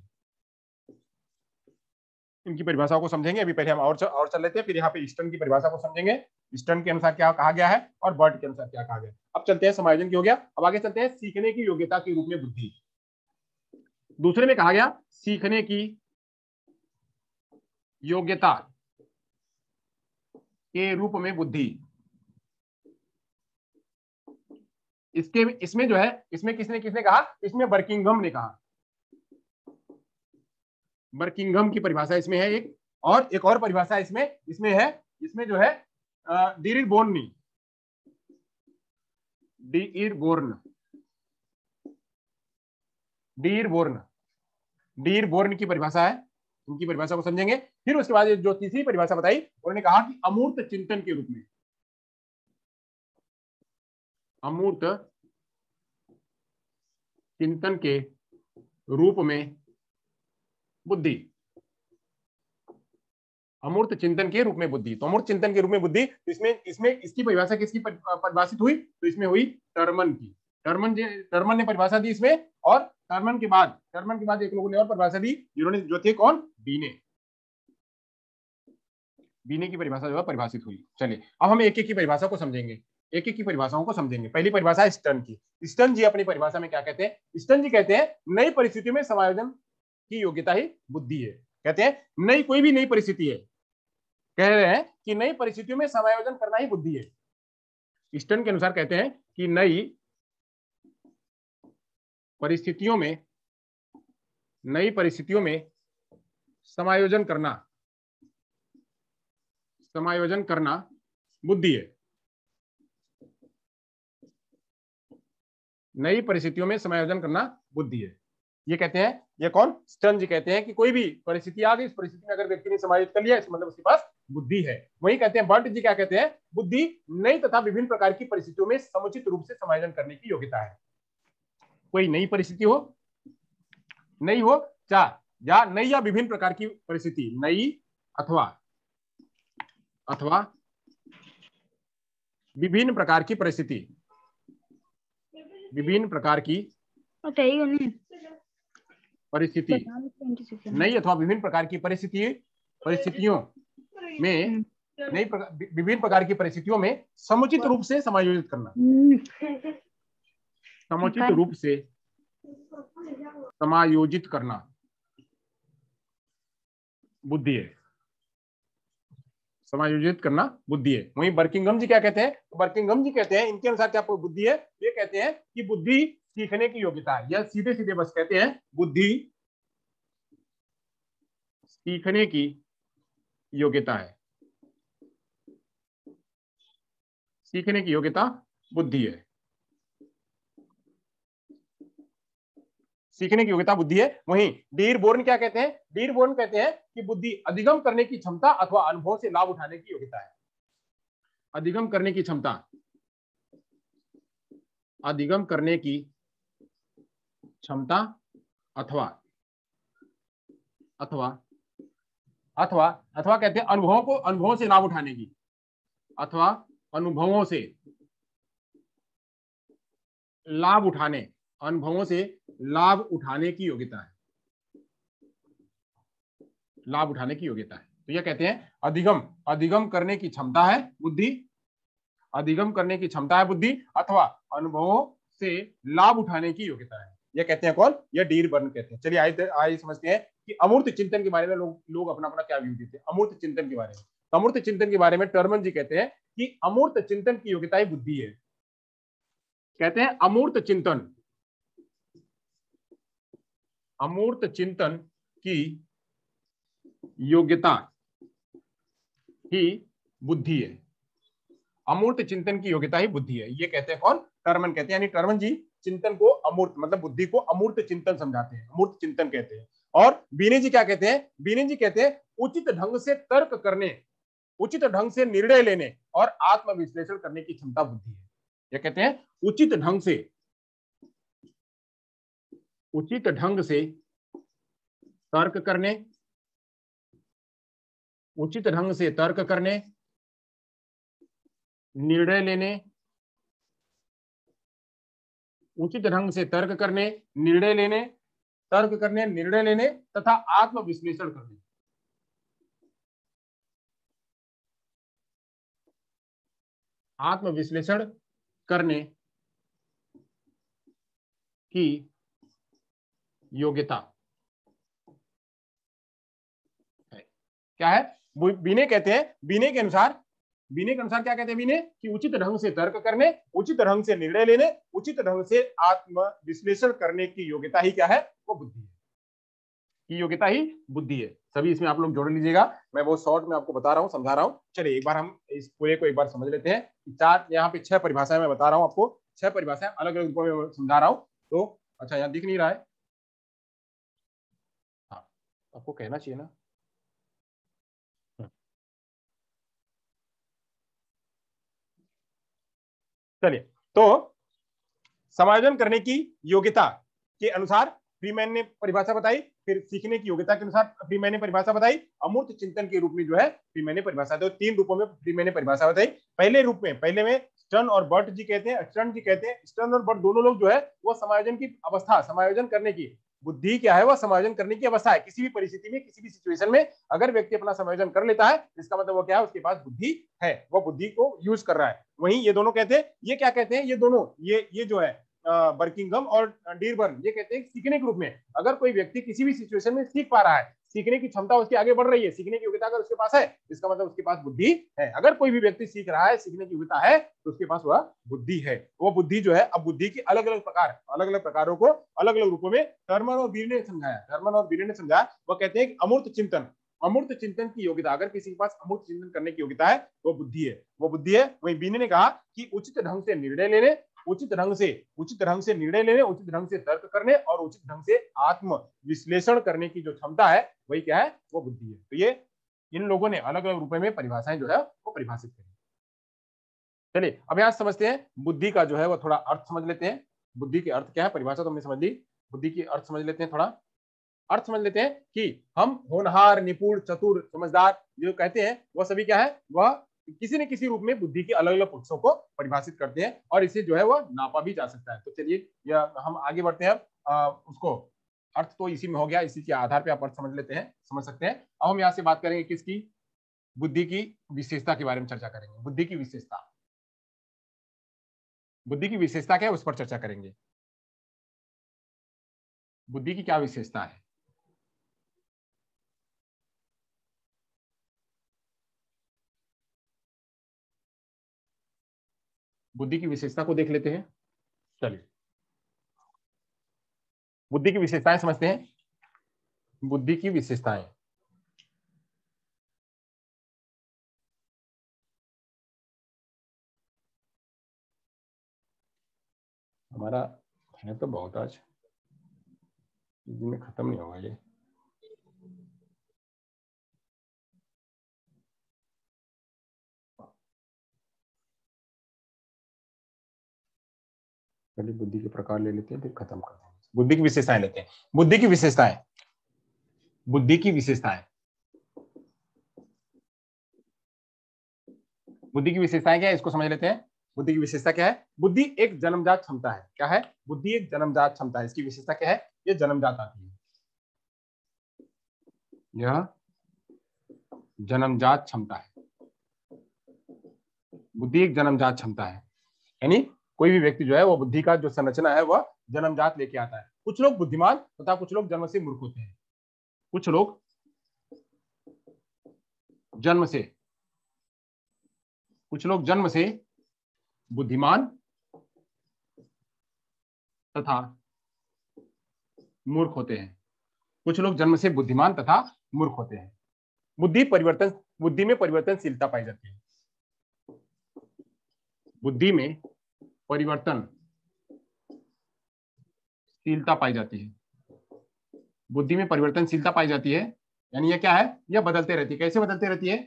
इनकी परिभाषाओं को समझेंगे। अभी पहले हम और चल लेते हैं, फिर यहाँ पे स्टर्न की परिभाषा को समझेंगे। स्टर्न के अनुसार क्या कहा गया है और बर्ट के अनुसार क्या कहा गया है। अब चलते हैं, समायोजन की हो गया। अब आगे चलते हैं सीखने की योग्यता के रूप में बुद्धि। दूसरे में कहा गया सीखने की योग्यता के रूप में बुद्धि। इसमें जो है, इसमें किसने कहा? इसमें बर्किंघम ने कहा। बर्किंघम की परिभाषा इसमें है एक और परिभाषा इसमें है। इसमें जो है डीरबोर्न की परिभाषा है। उनकी परिभाषा को समझेंगे। फिर उसके बाद जो तीसरी परिभाषा बताई, उन्होंने कहा कि अमूर्त चिंतन के रूप में, अमूर्त चिंतन के रूप में बुद्धि। अमूर्त चिंतन के रूप में बुद्धि। तो अमूर्त चिंतन के रूप में बुद्धि, इसमें इसकी परिभाषा किसकी परिभाषित हुई? तो इसमें हुई टर्मन की। टर्मन ने परिभाषा दी इसमें, और टर्मन के बाद एक लोगों ने और परिभाषा दी, जिन्होंने जो थे कौन? बीने की परिभाषा जो है परिभाषित हुई। चलिए अब हम एक एक की परिभाषा को समझेंगे, एक एक की परिभाषाओं को समझेंगे। पहली परिभाषा है स्टर्न की। स्टर्न जी अपनी परिभाषा में क्या कहते हैं? स्टर्न जी कहते हैं नई परिस्थितियों में समायोजन की योग्यता ही बुद्धि है। कहते हैं नई कोई भी नई परिस्थिति है, कह रहे हैं कि नई परिस्थितियों में समायोजन करना ही बुद्धि है। स्टर्न के अनुसार कहते हैं कि नई परिस्थितियों में समायोजन करना बुद्धि है। नई परिस्थितियों में समायोजन करना बुद्धि है। ये कहते हैं, ये कौन? स्टर्न जी कहते हैं कि कोई भी परिस्थिति आ गई, इस परिस्थिति में अगर व्यक्ति ने समायोजित कर लिया, इसका मतलब उसके पास बुद्धि है। वही कहते हैं बर्ट जी, क्या कहते हैं? बुद्धि नई तथा विभिन्न प्रकार की परिस्थितियों में समुचित रूप से समायोजन करने की योग्यता है। कोई नई परिस्थिति हो, नई हो या नई या विभिन्न प्रकार की परिस्थिति, नई अथवा विभिन्न प्रकार की परिस्थिति, नई अथवा विभिन्न प्रकार की परिस्थितियों में विभिन्न प्रकार की परिस्थितियों में समुचित रूप से समायोजित करना, समुचित रूप से समायोजित करना बुद्धि है। समायोजित करना बुद्धि है। वहीं बर्किंघम जी क्या कहते हैं? बर्किंघम जी कहते हैं, इनके अनुसार क्या बुद्धि है? ये कहते हैं कि बुद्धि सीखने की योग्यता है। या सीधे सीधे बस कहते हैं बुद्धि सीखने की योग्यता है। सीखने की योग्यता बुद्धि है। सीखने की योग्यता बुद्धि है। वहीं डीरबोर्न क्या कहते हैं? डीरबोर्न कहते हैं कि बुद्धि अधिगम करने की क्षमता अथवा अनुभव से लाभ उठाने की योग्यता है। अधिगम करने की क्षमता अधिगम करने की क्षमता अथवा अथवा अथवा अथवा कहते हैं अनुभवों से लाभ उठाने की, अथवा अनुभवों से लाभ उठाने, अनुभवों से लाभ उठाने की योग्यता है, लाभ उठाने की योग्यता है। तो ये कहते हैं अधिगम करने की क्षमता है बुद्धि, अधिगम करने की क्षमता है बुद्धि, अथवा अनुभवों से लाभ उठाने की योग्यता है। ये कहते हैं कौन? ये डीरबर्न कहते हैं। चलिए आइए समझते हैं कि अमूर्त चिंतन के बारे में लोग अपना अपना क्या व्यू देते हैं अमूर्त चिंतन के बारे में। तो अमूर्त चिंतन के बारे में टर्मन जी कहते हैं कि अमूर्त चिंतन की योग्यता ही बुद्धि है। कहते हैं अमूर्त चिंतन की योग्यता ही बुद्धि है। अमूर्त चिंतन की योग्यता ही बुद्धि है। ये कहते हैं कौन? टर्मन कहते हैं। यानी टर्मन जी चिंतन को अमूर्त मतलब बुद्धि को अमूर्त चिंतन समझाते हैं, अमूर्त चिंतन कहते हैं। और बीने जी क्या कहते हैं? बीने जी कहते हैं उचित ढंग से तर्क करने, उचित ढंग से निर्णय लेने और आत्मविश्लेषण करने की क्षमता बुद्धि है। ये कहते हैं उचित ढंग से तर्क करने, उचित ढंग से तर्क करने, निर्णय लेने, उचित ढंग से तर्क करने, निर्णय लेने, निर्णय लेने तथा आत्मविश्लेषण करने, आत्मविश्लेषण करने की योग्यता है। क्या है? बीने कहते हैं, बीने के अनुसार क्या कहते हैं? बीने कि उचित ढंग से तर्क करने, उचित ढंग से निर्णय लेने, उचित ढंग से आत्म विश्लेषण करने की योग्यता ही क्या है? वो बुद्धि है। की योग्यता ही बुद्धि है। सभी इसमें आप लोग जोड़ लीजिएगा। मैं बहुत शॉर्ट में आपको बता रहा हूँ, समझा रहा हूँ। चलिए एक बार हम इस पूरे को एक बार समझ लेते हैं। चार यहाँ पे 6 परिभाषाएं मैं बता रहा हूँ आपको, 6 परिभाषाएं अलग अलग रूपों में समझा रहा हूँ। तो अच्छा यहाँ दिख नहीं रहा है? हाँ आपको कहना चाहिए ना। चलिए तो समायोजन करने की योग्यता के अनुसार फ्रीमैन ने परिभाषा बताई, फिर सीखने की योग्यता के अनुसार फ्रीमैन ने परिभाषा बताई, अमूर्त चिंतन के रूप में जो है फ्रीमैन ने परिभाषा दी। 3 रूपों में फ्रीमैन ने परिभाषा बताई। पहले में स्टर्न और बर्ट जी कहते हैं, स्टर्न और बर्ट दोनों लोग जो है वो समायोजन की अवस्था, समायोजन करने की बुद्धि क्या है? वह समायोजन करने की अवस्था है। किसी भी परिस्थिति में, किसी भी सिचुएशन में अगर व्यक्ति अपना समायोजन कर लेता है, इसका मतलब वो क्या है? उसके पास बुद्धि है, वो बुद्धि को यूज कर रहा है। वहीं ये दोनों कहते हैं, ये क्या कहते हैं? ये दोनों ये जो है बर्किंघम और डीरबर्न ये कहते हैं सीखने के रूप में अगर कोई व्यक्ति किसी भी सिचुएशन में सीख पा रहा है, सीखने की क्षमता उसकी आगे बढ़ रही है, सीखने की योग्यता अगर उसके पास है, इसका मतलब उसके पास बुद्धि है। अगर कोई भी व्यक्ति सीख रहा है, सीखने की योग्यता है, तो उसके पास वह बुद्धि है। वो बुद्धि जो है, अब बुद्धि की अलग अलग प्रकारों को अलग अलग रूपों में टर्मन और बीरे ने समझाया। वो कहते हैं अमूर्त चिंतन की योग्यता, अगर किसी के पास अमूर्त चिंतन करने की योग्यता है, वो बुद्धि है। वहीं बीने ने कहा कि उचित ढंग से निर्णय लेने, उचित ढंग से निर्णय लेने, उचित ढंग से तर्क करने और उचित ढंग से आत्म विश्लेषण करने की जो क्षमता है, वही क्या है? वो बुद्धि है। तो ये इन लोगों ने अलग अलग रूपों में परिभाषाएं जो है वो परिभाषित करी। चलिए अब यहां समझते हैं बुद्धि का जो है वो थोड़ा अर्थ समझ लेते हैं। बुद्धि के अर्थ क्या है? परिभाषा तो हमने समझ ली, बुद्धि की अर्थ समझ लेते हैं। थोड़ा अर्थ समझ लेते हैं कि हम होनहार, निपुण, चतुर, समझदार जो कहते हैं, वह सभी क्या है? वह किसी न किसी रूप में बुद्धि के अलग अलग पक्षों को परिभाषित करते हैं और इसे जो है वह नापा भी जा सकता है। तो चलिए यह हम आगे बढ़ते हैं। उसको अर्थ तो इसी में हो गया, इसी के आधार पर आप अर्थ समझ लेते हैं, समझ सकते हैं। अब हम यहाँ से बात करेंगे किसकी? बुद्धि की विशेषता के बारे में चर्चा करेंगे। बुद्धि की विशेषता, बुद्धि की विशेषता क्या है उस पर चर्चा करेंगे। बुद्धि की क्या विशेषता है? बुद्धि की विशेषता को देख लेते हैं। चलिए बुद्धि की विशेषताएं समझते हैं। बुद्धि की विशेषताएं, हमारा है तो बहुत, आज में खत्म नहीं होगा ये। पहले बुद्धि के प्रकार ले लेते हैं, फिर खत्म करते हैं। बुद्धि की विशेषताएं लेते हैं। बुद्धि की विशेषताएं, बुद्धि की विशेषताएं, बुद्धि की विशेषताएं क्या है, इसको समझ लेते हैं। बुद्धि की विशेषता क्या है? बुद्धि एक जन्मजात क्षमता है। क्या है? बुद्धि एक जन्मजात क्षमता है। इसकी विशेषता क्या है? ये जन्मजात आती है। यह जन्मजात क्षमता है। बुद्धि एक जन्मजात क्षमता है, यानी कोई भी व्यक्ति जो है वो बुद्धि का जो संरचना है वह जन्मजात लेके आता है। कुछ लोग बुद्धिमान तथा कुछ लोग जन्म से मूर्ख होते हैं। कुछ लोग जन्म से, कुछ लोग जन्म से बुद्धिमान तथा मूर्ख होते हैं। कुछ लोग जन्म से बुद्धिमान तथा मूर्ख होते हैं। बुद्धि में परिवर्तनशीलता पाई जाती है। बुद्धि में परिवर्तनशीलता पाई जाती है। बुद्धि में परिवर्तनशीलता पाई जाती है, यानी यह क्या है? यह बदलते रहती है। कैसे बदलती रहती है?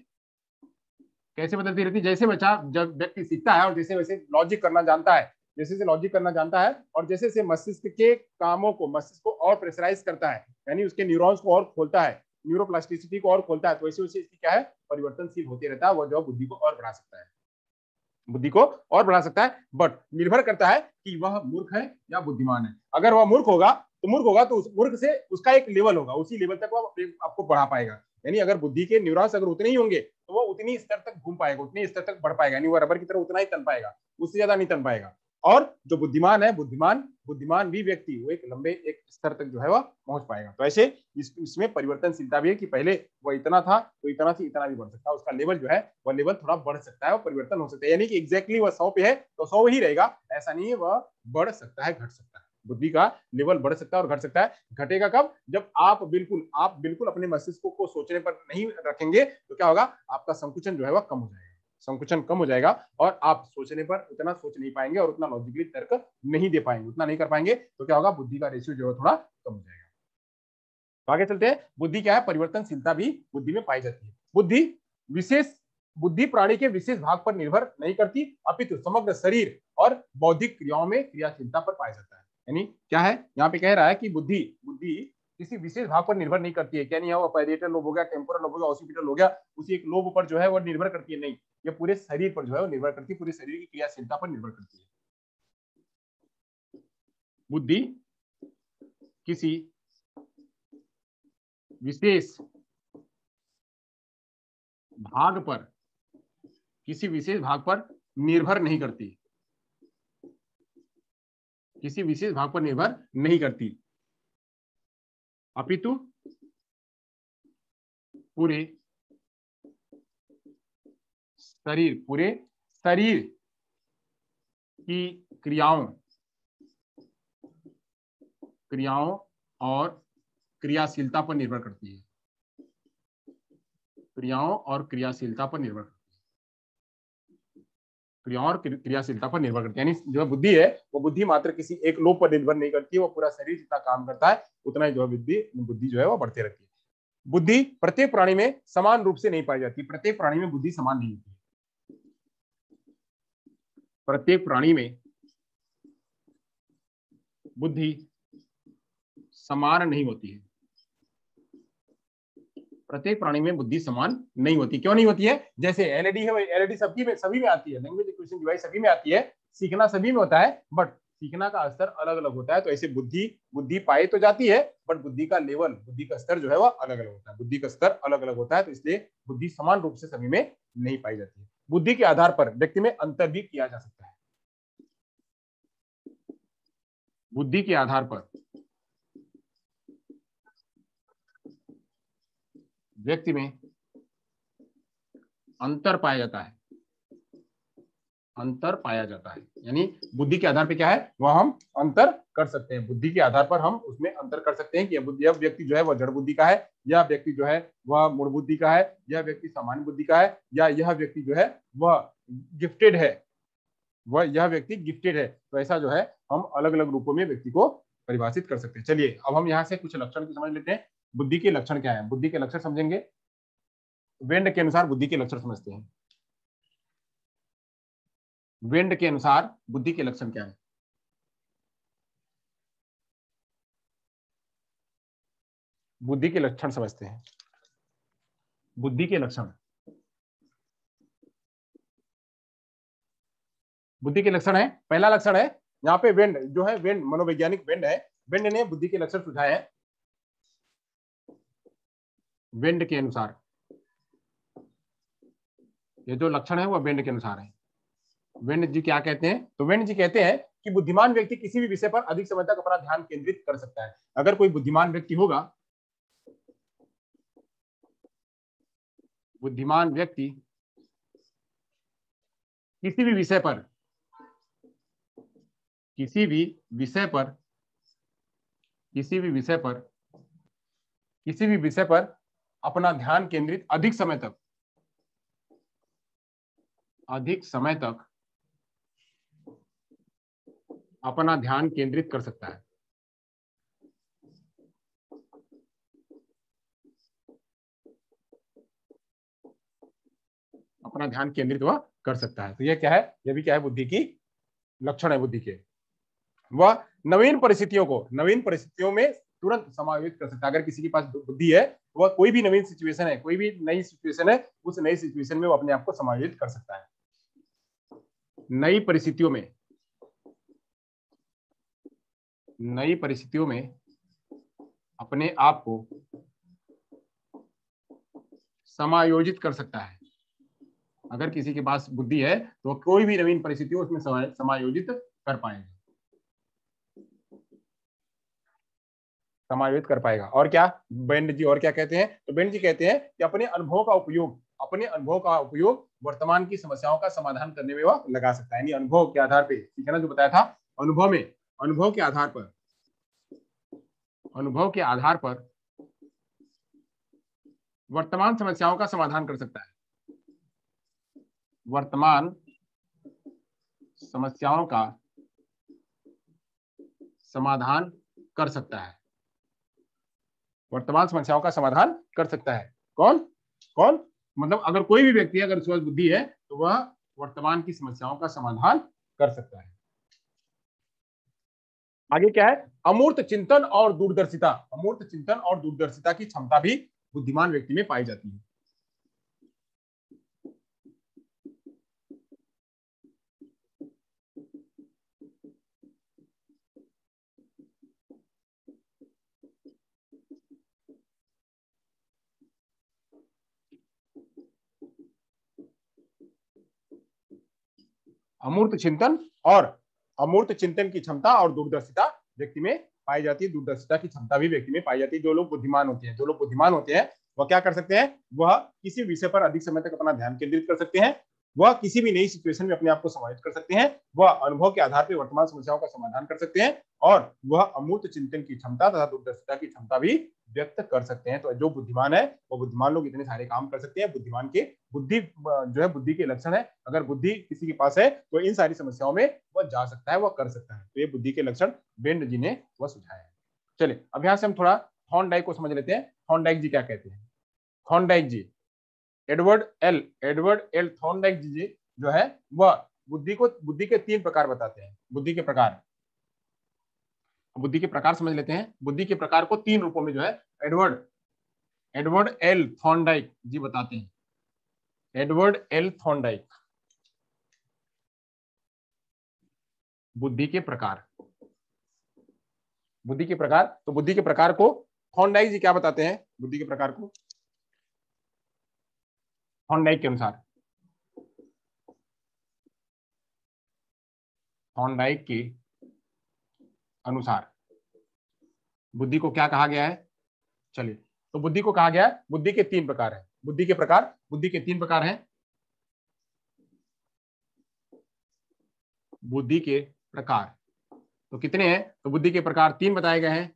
कैसे बदलती रहती है? जैसे बच्चा, जब व्यक्ति सीखता है और जैसे वैसे लॉजिक करना जानता है, जैसे से लॉजिक करना जानता है और जैसे से मस्तिष्क के कामों को, मस्तिष्क को और प्रेशराइज करता है, यानी उसके न्यूरॉन्स को और खोलता है, न्यूरोप्लास्टिसिटी को और खोलता है, तो वैसे वैसे इसकी क्या है? परिवर्तनशील होते रहता है। वह जो बुद्धि को और बढ़ा सकता है, बुद्धि को और बढ़ा सकता है। बट निर्भर करता है कि वह मूर्ख है या बुद्धिमान है। अगर वह मूर्ख होगा तो उस मूर्ख से उसका एक लेवल होगा, उसी लेवल तक वह अपने आपको बढ़ा पाएगा। यानी अगर बुद्धि के न्यूरॉन्स अगर उतने ही होंगे तो वो उतनी स्तर तक घूम पाएगा, उतनी स्तर तक बढ़ पाएगा, यानी वो रबर की तरह उतना ही तन पाएगा, उससे ज्यादा नहीं तन पाएगा। और जो बुद्धिमान है, बुद्धिमान भी व्यक्ति वो एक लंबे एक स्तर तक जो है वह पहुंच पाएगा। तो ऐसे इसमें परिवर्तनशीलता भी है कि पहले वो इतना था तो इतना से इतना भी बढ़ सकता है, उसका लेवल जो है वह लेवल थोड़ा बढ़ सकता है और परिवर्तन हो सकता है। यानी कि एग्जैक्टली वह 100 पे है तो 100 ही रहेगा, ऐसा नहीं है, वह बढ़ सकता है, घट सकता है। बुद्धि का लेवल बढ़ सकता है और घट सकता है। घटेगा कब? जब आप बिल्कुल अपने मस्तिष्क को सोचने पर नहीं रखेंगे तो क्या होगा? आपका संकुचन जो है वह कम हो जाएगा, संकुचन कम हो जाएगा और आप सोचने पर उतना सोच नहीं पाएंगे और उतना लॉजिकली तर्क नहीं दे पाएंगे, उतना नहीं कर पाएंगे। तो क्या होगा? बुद्धि का रेशियो जो है थोड़ा कम हो जाएगा। तो आगे चलते हैं। बुद्धि क्या है? परिवर्तनशीलता भी बुद्धि में पाई जाती है। बुद्धि प्राणी के विशेष भाग पर निर्भर नहीं करती, अपितु समग्र शरीर और बौद्धिक क्रियाओं में क्रियाशीलता पर पाया जाता है। यानी क्या है? यहाँ पे कह रहा है कि बुद्धि बुद्धि किसी विशेष भाग पर निर्भर नहीं करती है। क्या नहीं है? वो पैरिएटल लोब हो गया, टेम्पोरल लोब हो गया, ऑसिपिटल हो गया, उसी एक लोब पर जो है वो निर्भर करती है, नहीं, ये पूरे शरीर पर जो है वो निर्भर करती है, पूरे शरीर की क्रियाशीलता पर निर्भर करती है। बुद्धि किसी विशेष भाग पर, किसी विशेष भाग पर निर्भर नहीं करती, किसी विशेष भाग पर निर्भर नहीं करती, अपितु पूरे शरीर की क्रियाओं और क्रियाशीलता पर निर्भर करती है, क्रियाओं और क्रियाशीलता पर निर्भर करती है, क्रियाओं और क्रियाशीलता पर निर्भर करती है। यानी जो बुद्धि है वो बुद्धि मात्र किसी एक लोब पर निर्भर नहीं करती है, वो पूरा शरीर जितना काम करता है उतना ही जो है बुद्धि जो है वो बढ़ती रहती है। बुद्धि प्रत्येक प्राणी में समान रूप से नहीं पाई जाती, प्रत्येक प्राणी में बुद्धि समान नहीं होती है, प्रत्येक प्राणी में बुद्धि समान नहीं होती है, प्रत्येक प्राणी में बुद्धि समान नहीं होती। क्यों नहीं होती है? जैसे एलईडी है, एलईडी सभी में आती है, लैंग्वेज एक्विजिशन डिवाइस सभी में आती है, सीखना सभी में होता है, बट सीखना का स्तर अलग अलग होता है। तो ऐसे बुद्धि पाई तो जाती है, बट बुद्धि का लेवल, बुद्धि का स्तर जो है वह अलग अलग होता है, बुद्धि का स्तर अलग अलग होता है। तो इसलिए बुद्धि समान रूप से सभी में नहीं पाई जाती है। बुद्धि के आधार पर व्यक्ति में अंतर भी किया जा सकता है, बुद्धि के आधार पर व्यक्ति में अंतर पाया जाता है, अंतर पाया जाता है। यानी बुद्धि के आधार पर क्या है? वह हम अंतर कर सकते हैं, बुद्धि के आधार पर हम उसमें अंतर कर सकते हैं कि यह व्यक्ति जो है वह जड़ बुद्धि का है, यह व्यक्ति जो है वह मूल बुद्धि का है, यह व्यक्ति सामान्य बुद्धि का है, या यह व्यक्ति जो है वह गिफ्टेड है, यह व्यक्ति गिफ्टेड है। तो ऐसा जो है हम अलग अलग रूपों में व्यक्ति को परिभाषित कर सकते हैं। चलिए अब हम यहाँ से कुछ लक्षण को समझ लेते हैं। बुद्धि के लक्षण क्या है? बुद्धि के लक्षण समझेंगे, वेंड के अनुसार बुद्धि के लक्षण समझते हैं। वेंड के अनुसार बुद्धि के लक्षण क्या है? बुद्धि के लक्षण समझते हैं। बुद्धि के लक्षण, बुद्धि के लक्षण है, पहला लक्षण है यहाँ पे वेंड जो है, वेंड मनोवैज्ञानिक वेंड है, वेंड ने बुद्धि के लक्षण सुझाए हैं। वेंड के अनुसार ये जो लक्षण है वो वेंड के अनुसार है। वेंड जी क्या कहते हैं? तो वेंड जी कहते हैं कि बुद्धिमान व्यक्ति किसी भी विषय पर अधिक समय तक अपना ध्यान केंद्रित कर सकता है। अगर कोई बुद्धिमान व्यक्ति होगा, बुद्धिमान व्यक्ति किसी भी विषय पर, किसी भी विषय पर, किसी भी विषय पर, किसी भी विषय पर अपना ध्यान केंद्रित अधिक समय तक, अधिक समय तक अपना ध्यान केंद्रित कर सकता है। अपना ध्यान केंद्रित वह कर सकता है। तो यह क्या है? यह भी क्या है? बुद्धि की लक्षण है बुद्धि के। वह नवीन परिस्थितियों को, नवीन परिस्थितियों में तुरंत समायोजित कर सकता है। अगर किसी के पास बुद्धि है, वह कोई भी नवीन सिचुएशन है, कोई भी नई सिचुएशन है, उस नई सिचुएशन में वो अपने आप को समायोजित कर सकता है। नई परिस्थितियों में, नई परिस्थितियों में अपने आप को समायोजित कर सकता है। अगर किसी के पास बुद्धि है तो कोई भी नवीन परिस्थिति हो उसमें समायोजित कर पाएगा, समायोजित कर पाएगा। और क्या बेंड जी और क्या कहते हैं? तो बेंड जी कहते हैं कि अपने अनुभव का उपयोग, अपने अनुभव का उपयोग वर्तमान की समस्याओं का समाधान करने में वह लगा सकता है। यानी अनुभव के आधार पे, ठीक है ना, जो बताया था, अनुभव में, अनुभव के आधार पर, अनुभव के आधार पर वर्तमान समस्याओं का समाधान कर सकता है। वर्तमान समस्याओं का समाधान कर सकता है। वर्तमान समस्याओं का समाधान कर सकता है। कौन कौन? मतलब अगर कोई भी व्यक्ति अगर उसके पास बुद्धि है तो वह वर्तमान की समस्याओं का समाधान कर सकता है। आगे क्या है? अमूर्त चिंतन और दूरदर्शिता। अमूर्त चिंतन और दूरदर्शिता की क्षमता भी बुद्धिमान व्यक्ति में पाई जाती है। अमूर्त चिंतन और अमूर्त चिंतन की क्षमता और दूरदर्शिता व्यक्ति में पाई जाती है। दूरदर्शिता की क्षमता भी व्यक्ति में पाई जाती है। जो लोग बुद्धिमान होते हैं, जो लोग बुद्धिमान होते हैं वह क्या कर सकते हैं? वह किसी विषय पर अधिक समय तक अपना ध्यान केंद्रित कर सकते हैं। वह किसी भी नई सिचुएशन में अपने आप को समायोजित कर सकते हैं। वह अनुभव के आधार पर वर्तमान समस्याओं का समाधान कर सकते हैं और वह अमूर्त चिंतन की क्षमता तथा दूरदर्शिता की क्षमता भी व्यक्त कर सकते हैं। तो जो बुद्धिमान है वो बुद्धिमान लोग इतने सारे काम कर सकते हैं। बुद्धिमान के बुद्धि जो है बुद्धि के लक्षण है। अगर बुद्धि किसी के पास है तो इन सारी समस्याओं में वह जा सकता है, वह कर सकता है। तो ये बुद्धि के लक्षण बेंड जी ने वह सुझाया है। चलिए अब यहां से हम थोड़ा थॉर्नडाइक को समझ लेते हैं। थॉर्नडाइक जी क्या कहते हैं? थॉर्नडाइक जी, एडवर्ड एल थॉर्नडाइक जी जो है वह बुद्धि के 3 प्रकार बताते हैं। बुद्धि के प्रकार, बुद्धि के प्रकार समझ लेते हैं। बुद्धि के प्रकार को 3 रूपों में जो है एडवर्ड एल थॉर्नडाइक जी बताते हैं। एडवर्ड एल थॉर्नडाइक, बुद्धि के प्रकार, बुद्धि के प्रकार। तो बुद्धि के प्रकार को थॉर्नडाइक जी क्या बताते हैं? बुद्धि के प्रकार को थॉर्नडाइक के अनुसार, थॉर्नडाइक के अनुसार बुद्धि को क्या कहा गया है? चलिए, तो बुद्धि को कहा गया है, बुद्धि के 3 प्रकार है। बुद्धि के प्रकार, बुद्धि के 3 प्रकार हैं। बुद्धि के प्रकार तो कितने हैं? तो बुद्धि के प्रकार 3 बताए गए हैं।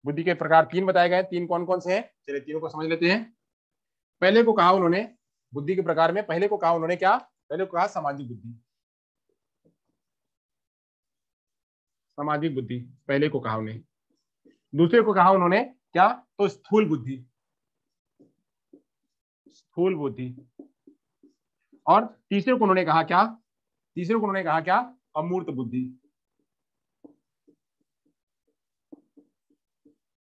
बुद्धि के प्रकार 3 बताए गए हैं। 3 कौन कौन से हैं? चलिए तीनों को समझ लेते हैं। पहले को कहा उन्होंने, बुद्धि के प्रकार में पहले को कहा उन्होंने क्या? पहले को कहा सामाजिक बुद्धि। सामाजिक बुद्धि पहले को कहा उन्हें। दूसरे को कहा उन्होंने क्या? तो स्थूल बुद्धि, स्थूल बुद्धि। और तीसरे को उन्होंने कहा क्या? तीसरे को उन्होंने कहा क्या? अमूर्त बुद्धि।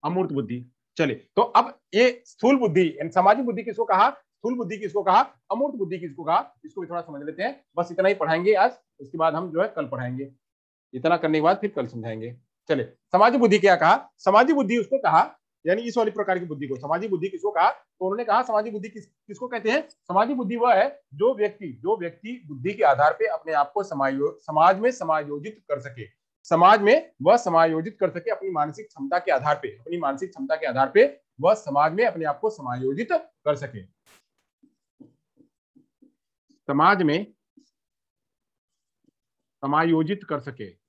अमूर्त बुद्धि। चलिए, तो अब ये स्थूल बुद्धि सामाजिक बुद्धि किसको कहा, स्थूल बुद्धि किसको कहा, अमूर्त बुद्धि किसको कहा, इसको भी थोड़ा समझ लेते हैं। बस इतना ही पढ़ाएंगे आज, उसके बाद हम जो है कल पढ़ाएंगे। इतना करने के बाद फिर कल समझाएंगे। चलिए, सामाजिक बुद्धि क्या कहा, सामाजिक बुद्धि उसको कहा, यानी इस वाली प्रकार की बुद्धि को सामाजिक बुद्धि किसको कहा, तो उन्होंने कहा सामाजिक बुद्धि किसको कहते हैं। सामाजिक बुद्धि वह है जो व्यक्ति बुद्धि के आधार पर अपने आप को समाज में समायोजित कर सके, समाज में वह समायोजित कर सके अपनी मानसिक क्षमता के आधार पे, अपनी मानसिक क्षमता के आधार पे वह समाज में अपने आप को समायोजित कर सके, समाज में समायोजित कर सके,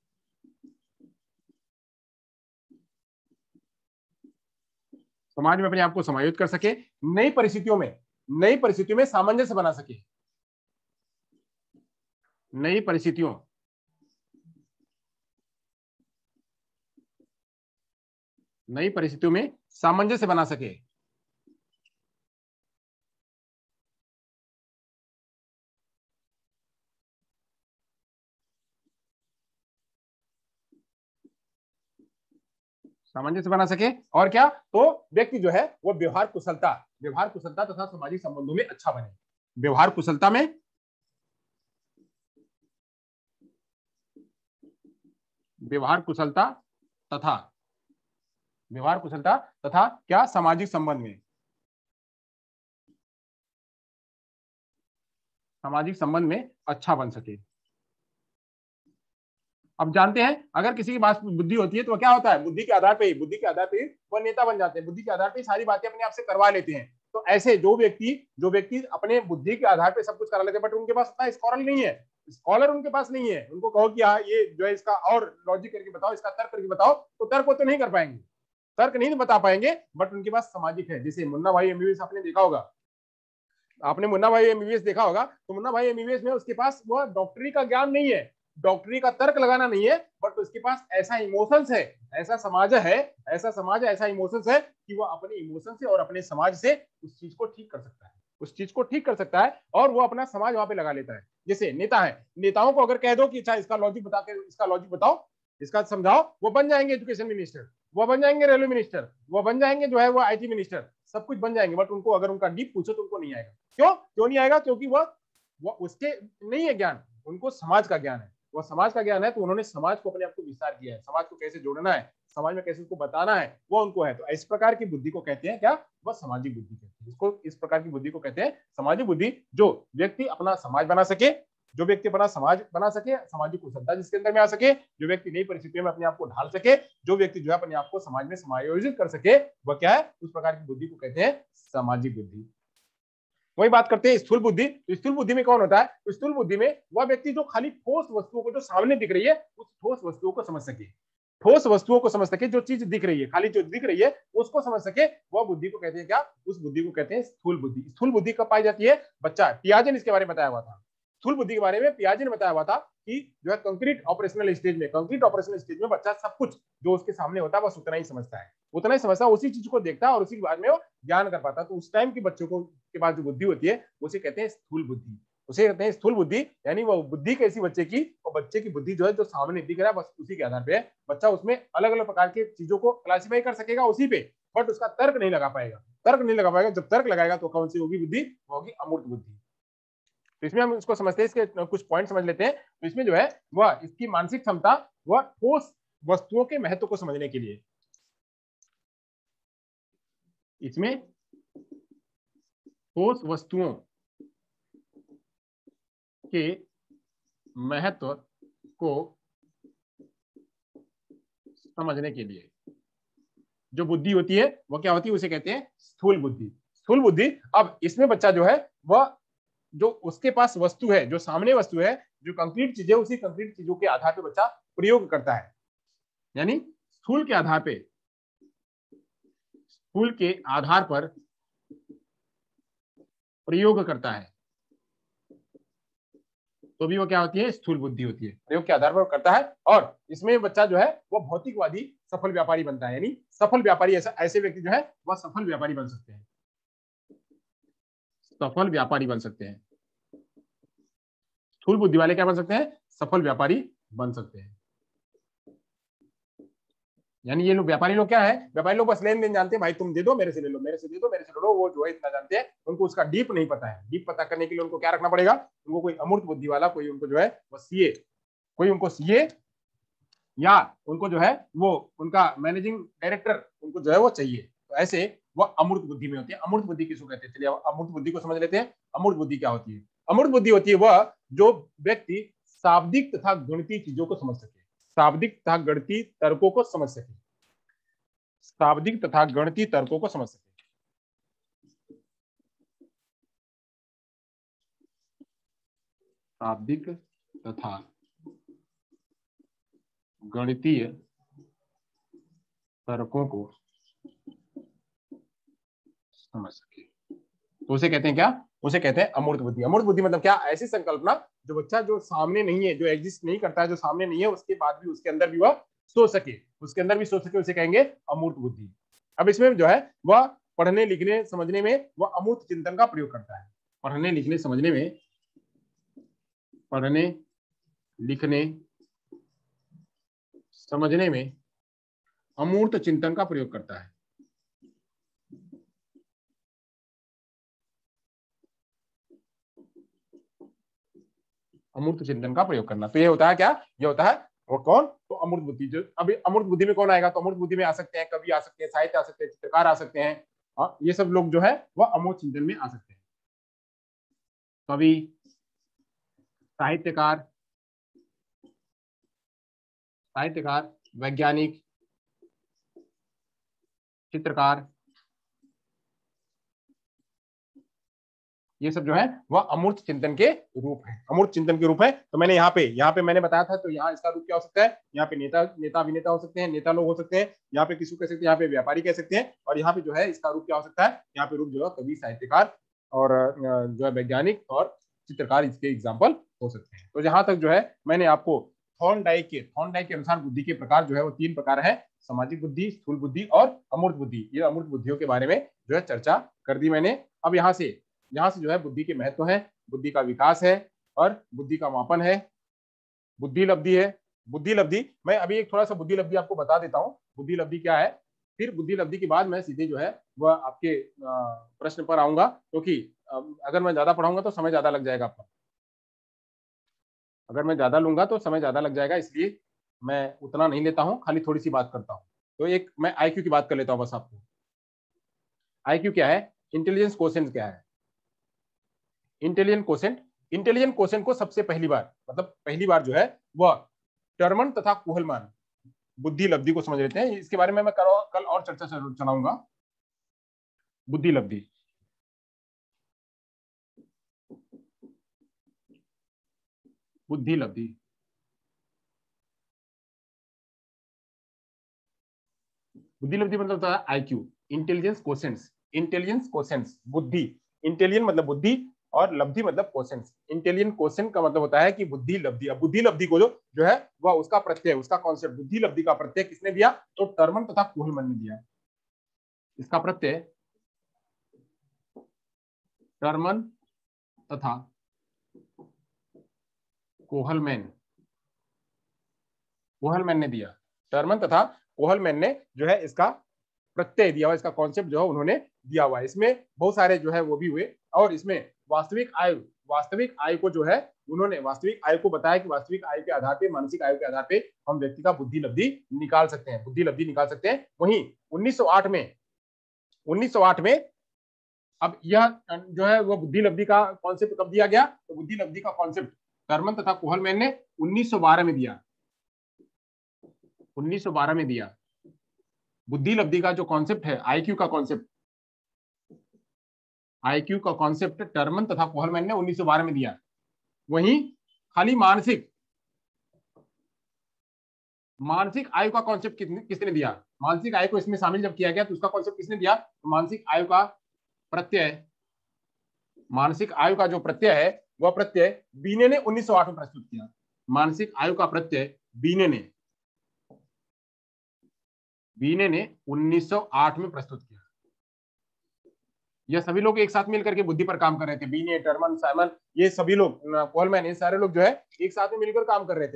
समाज में अपने आप को समायोजित कर सके, नई परिस्थितियों में सामंजस्य बना सके, नई परिस्थितियों में सामंजस्य बना सके, सामंजस्य बना सके। और क्या, तो व्यक्ति जो है वो व्यवहार कुशलता तथा सामाजिक संबंधों में अच्छा बने, व्यवहार कुशलता तथा क्या, सामाजिक संबंध में अच्छा बन सके। अब जानते हैं अगर किसी के पास बुद्धि होती है तो क्या होता है, बुद्धि के आधार पे ही वो नेता बन जाते हैं, बुद्धि के आधार पे सारी बातें अपने आप से करवा लेते हैं। तो ऐसे जो व्यक्ति अपने बुद्धि के आधार पे सब कुछ करा लेते हैं, बट उनके पास उतना स्कॉलर उनके पास नहीं है, उनको कहो कि हाँ ये जो है इसका और लॉजिक करके बताओ, इसका तर्क करके बताओ, तो तर्क को तो नहीं कर पाएंगे, तर्क नहीं बता पाएंगे, बट उनके पास सामाजिक है। जैसे मुन्ना भाई एमबीबीएस आपने देखा होगा, मुन्ना भाई एमबीबीएस देखा होगा, तो मुन्ना भाई एमबीबीएस में उसके पास वो डॉक्टरी का ज्ञान नहीं है, डॉक्टरी का तर्क लगाना नहीं है, बट उसके पास ऐसा इमोशंस है, ऐसा इमोशंस है कि वो अपने इमोशन से और अपने समाज से उस चीज को ठीक कर सकता है, और वो अपना समाज वहां पे लगा लेता है। जैसे नेता है, नेताओं को अगर कह दो कि अच्छा इसका लॉजिक बताओ, इसका समझाओ, वो बन जाएंगे एजुकेशन मिनिस्टर, वो बन जाएंगे रेलवे मिनिस्टर, वो बन जाएंगे जो है वो आईटी मिनिस्टर, सब कुछ बन जाएंगे, बट उनको अगर उनका डीप पूछो तो उनको नहीं आएगा। क्यों नहीं आएगा, क्योंकि वो उसके नहीं है ज्ञान, उनको समाज का ज्ञान है, वो समाज का ज्ञान है, तो उन्होंने समाज को अपने आप को विस्तार किया है, समाज को कैसे जोड़ना है, समाज में कैसे उसको बताना है, वो उनको है। तो इस प्रकार की बुद्धि को कहते हैं क्या, वह सामाजिक बुद्धि कहते हैं, इसको इस प्रकार की बुद्धि को कहते हैं सामाजिक बुद्धि। जो व्यक्ति अपना समाज बना सके, सामाजिक कुशलता जिसके अंदर में आ सके, जो व्यक्ति नई परिस्थितियों में अपने आप को ढाल सके, जो व्यक्ति जो है अपने आप को समाज में समायोजित कर सके, वह क्या है, उस प्रकार की बुद्धि को कहते हैं सामाजिक बुद्धि। वही बात करते हैं स्थूल बुद्धि। तो स्थूल बुद्धि में कौन होता है, तो स्थूल बुद्धि में वह व्यक्ति जो खाली ठोस वस्तुओं को जो सामने दिख रही है, उस ठोस वस्तुओं को समझ सके, जो चीज दिख रही है, खाली जो दिख रही है उसको समझ सके, वह बुद्धि को कहते हैं क्या, उस बुद्धि को कहते हैं स्थूल बुद्धि। स्थूल बुद्धि कब पाई जाती है, बच्चा पियाजे ने इसके बारे में बताया हुआ था, स्थूल बुद्धि के बारे में पियाजे ने बताया हुआ था कि जो है कंक्रीट ऑपरेशनल स्टेज में बच्चा सब कुछ जो उसके सामने होता है बस उतना ही समझता है, उसी चीज को देखता है और उसी के बाद में वो ज्ञान कर पाता है। तो उस टाइम के बच्चों को के पास जो बुद्धि होती है उसे कहते हैं स्थूल बुद्धि, यानी वो बुद्धि कैसी बच्चे की, और बच्चे की बुद्धि जो है जो सामने दिख रहा है बस उसी के आधार पे है, बच्चा उसमें अलग अलग प्रकार की चीजों को क्लासीफाई कर सकेगा उसी पे, बट उसका तर्क नहीं लगा पाएगा। जब तर्क लगाएगा तो कौन सी होगी बुद्धि, वो होगी अमूर्त बुद्धि। तो इसमें हम इसको समझते हैं, इसके कुछ पॉइंट समझ लेते हैं। तो इसमें जो है वह इसकी मानसिक क्षमता, वह ठोस वस्तुओं के महत्व को समझने के लिए, इसमें ठोस वस्तुओं के महत्व को समझने के लिए जो बुद्धि होती है वह क्या होती है, उसे कहते हैं स्थूल बुद्धि। अब इसमें बच्चा जो है वह जो उसके पास वस्तु है, जो सामने वस्तु है, जो कंक्रीट चीज है, उसी कंक्रीट चीजों के आधार पर बच्चा प्रयोग करता है, यानी स्थूल के आधार पर प्रयोग करता है, तो भी वो क्या होती है, स्थूल बुद्धि होती है, प्रयोग के आधार पर करता है। और इसमें बच्चा जो है वो भौतिकवादी सफल व्यापारी बनता है, यानी सफल व्यापारी, ऐसे व्यक्ति जो है वह सफल व्यापारी बन सकते हैं, स्थूल बुद्धि वाले क्या बन सकते हैं, सफल व्यापारी बन सकते हैं। यानी ये लोग व्यापारी लोग क्या है, व्यापारी लोग बस लेन देन जानते हैं, भाई तुम दे दो मेरे से ले लो, मेरे से दे दो मेरे से ले लो, वो जो है इतना जानते हैं, उनको उसका डीप नहीं पता है। डीप पता करने के लिए उनको क्या रखना पड़ेगा, उनको कोई अमूर्त बुद्धि वाला कोई उनको जो है वो सीए, कोई उनको सीए या उनको जो है वो उनका मैनेजिंग डायरेक्टर उनको जो है वो चाहिए। तो ऐसे वो अमूर्त बुद्धि में होती है। अमूर्त बुद्धि किसको कहते हैं, चलिए अमूर्त बुद्धि को समझ लेते हैं। अमूर्त बुद्धि क्या होती है, अमूर्त बुद्धि होती है वह जो व्यक्ति शाब्दिक तथा गणितीय चीजों को समझ सके, शाब्दिक तथा गणितीय तर्कों को समझ सके, शाब्दिक तथा गणितीय तर्कों को समझ सके। शाब्दिक तथा गणितीय तर्कों को समझ सके, तो उसे कहते हैं क्या, उसे कहते हैं अमूर्त बुद्धि। अमूर्त बुद्धि मतलब क्या, ऐसी संकल्पना जो बच्चा जो सामने नहीं है, जो एग्जिस्ट नहीं करता है, जो सामने नहीं है, उसके बाद भी उसके अंदर भी वह सोच सके, उसके अंदर भी सोच सके, उसे कहेंगे अमूर्त बुद्धि। अब इसमें जो है वह पढ़ने लिखने समझने में वह अमूर्त चिंतन का प्रयोग करता है। पढ़ने लिखने समझने में, पढ़ने लिखने समझने में अमूर्त चिंतन का प्रयोग करता है। अमूर्त चिंतन का प्रयोग करना, तो ये होता है क्या, ये होता है वो कौन, तो अमूर्त बुद्धि। जो अभी अमूर्त बुद्धि में कौन आएगा, तो अमूर्त बुद्धि में आ सकते हैं कवि, आ सकते हैं साहित्य, आ सकते हैं चित्रकार, आ सकते हैं, ये सब लोग जो है वह अमूर्त चिंतन में आ सकते हैं। कवि, साहित्यकार, साहित्यकार, वैज्ञानिक, चित्रकार, ये सब जो है वह अमूर्त चिंतन के रूप है, अमूर्त चिंतन के रूप है। तो मैंने यहाँ पे मैंने बताया था, तो यहाँ इसका रूप क्या हो सकता है, यहाँ पे नेता, नेता अभिनेता हो सकते हैं, नेता लोग हो सकते हैं, यहाँ पे किसको कह सकते हैं, यहाँ पे व्यापारी कह सकते हैं, और यहाँ पे जो है इसका रूप क्या हो सकता है, यहाँ पे रूप जो है कवि, साहित्यकार और जो है वैज्ञानिक और चित्रकार, इसके एग्जाम्पल हो सकते हैं। तो जहां तक जो है मैंने आपको थॉर्नडाइक के अनुसार बुद्धि के प्रकार जो है वो 3 प्रकार है, सामाजिक बुद्धि, स्थूल बुद्धि और अमूर्त बुद्धि। ये अमूर्त बुद्धियों के बारे में जो है चर्चा कर दी मैंने। अब यहाँ से जो है बुद्धि के महत्व है, बुद्धि का विकास है और बुद्धि का मापन है, बुद्धि लब्धि है। बुद्धि लब्धि, मैं अभी एक थोड़ा सा बुद्धि लब्धि आपको बता देता हूँ, बुद्धि लब्धि क्या है। फिर बुद्धि लब्धि के बाद मैं सीधे जो है वह आपके प्रश्न पर आऊंगा, क्योंकि अगर मैं ज्यादा पढ़ाऊंगा तो समय ज्यादा लग जाएगा आपका, अगर मैं ज्यादा लूंगा तो समय ज्यादा लग जाएगा, इसलिए मैं उतना नहीं लेता हूँ, खाली थोड़ी सी बात करता हूँ। तो एक मैं आईक्यू की बात कर लेता हूँ बस आपको। आईक्यू क्या है, इंटेलिजेंस क्वोशिएंट क्या है। इंटेलिजेंट क्वोशिएंट को सबसे पहली बार, मतलब पहली बार जो है वह टर्मन तथा कुहलमान बुद्धि लब्धि को समझ लेते हैं। इसके बारे में मैं कल और चर्चा चलाऊंगा। बुद्धि लब्धि, बुद्धि लब्धि, बुद्धि लब्धि मतलब होता है आईक्यू, इंटेलिजेंस क्वोशिएंट्स, इंटेलिजेंस क्वोशिएंट्स बुद्धि, इंटेलिजेंट मतलब बुद्धि और लब्धि मतलब क्वोशिएंट। इंटेलिजेंट क्वोशिएंट का मतलब होता है कि बुद्धि लब्धि। अब बुद्धि लब्धि को जो है वह उसका प्रत्यय, उसका कॉन्सेप्ट, बुद्धि लब्धि का प्रत्यय किसने दिया, तो टर्मन तथा कुहलमन ने दिया। इसका प्रत्यय टर्मन तथा कोहलमैन, कोहलमैन ने दिया। टर्मन तथा कोहलमैन ने जो है इसका प्रत्यय दिया हुआ, इसका कॉन्सेप्ट जो है उन्होंने दिया हुआ है। इसमें बहुत सारे जो है वो भी हुए, और इसमें वास्तविक आयु को जो है उन्होंने वास्तविक आयु को बताया कि वास्तविक आयु के आधार पे, मानसिक आयु के आधार पे हम व्यक्ति का बुद्धि लब्धि निकाल सकते हैं, बुद्धि लब्धि निकाल सकते हैं। वहीं 1908 में अब यह जो है वो बुद्धि लब्धि का कॉन्सेप्ट कब दिया गया, तो बुद्धि लब्धि का कॉन्सेप्ट टर्मन तथा कोहलमैन ने 1912 में दिया, 1912 में दिया। बुद्धि लब्धि का जो कॉन्सेप्ट है, आईक्यू का कॉन्सेप्ट, आईक्यू का कॉन्सेप्ट टर्मन तथा कोहलमैन ने 1912 में दिया। वहीं खाली मानसिक आयु का कॉन्सेप्ट किसने दिया, मानसिक आयु को इसमें शामिल जब किया गया तो उसका कॉन्सेप्ट किसने दिया, तो मानसिक आयु का प्रत्यय, मानसिक आयु का जो प्रत्यय है वह प्रत्यय बीने ने 1908 में प्रस्तुत किया। मानसिक आयु का प्रत्यय बीने ने 1908 में प्रस्तुत किया। ये सभी लोग एक साथ मिलकर के बुद्धि पर काम कर रहे थे। बीने, टर्मन, साइमन, ये सभी लोग, कोलमैन, ये सारे लोग जो है एक साथ में मिलकर काम कर रहे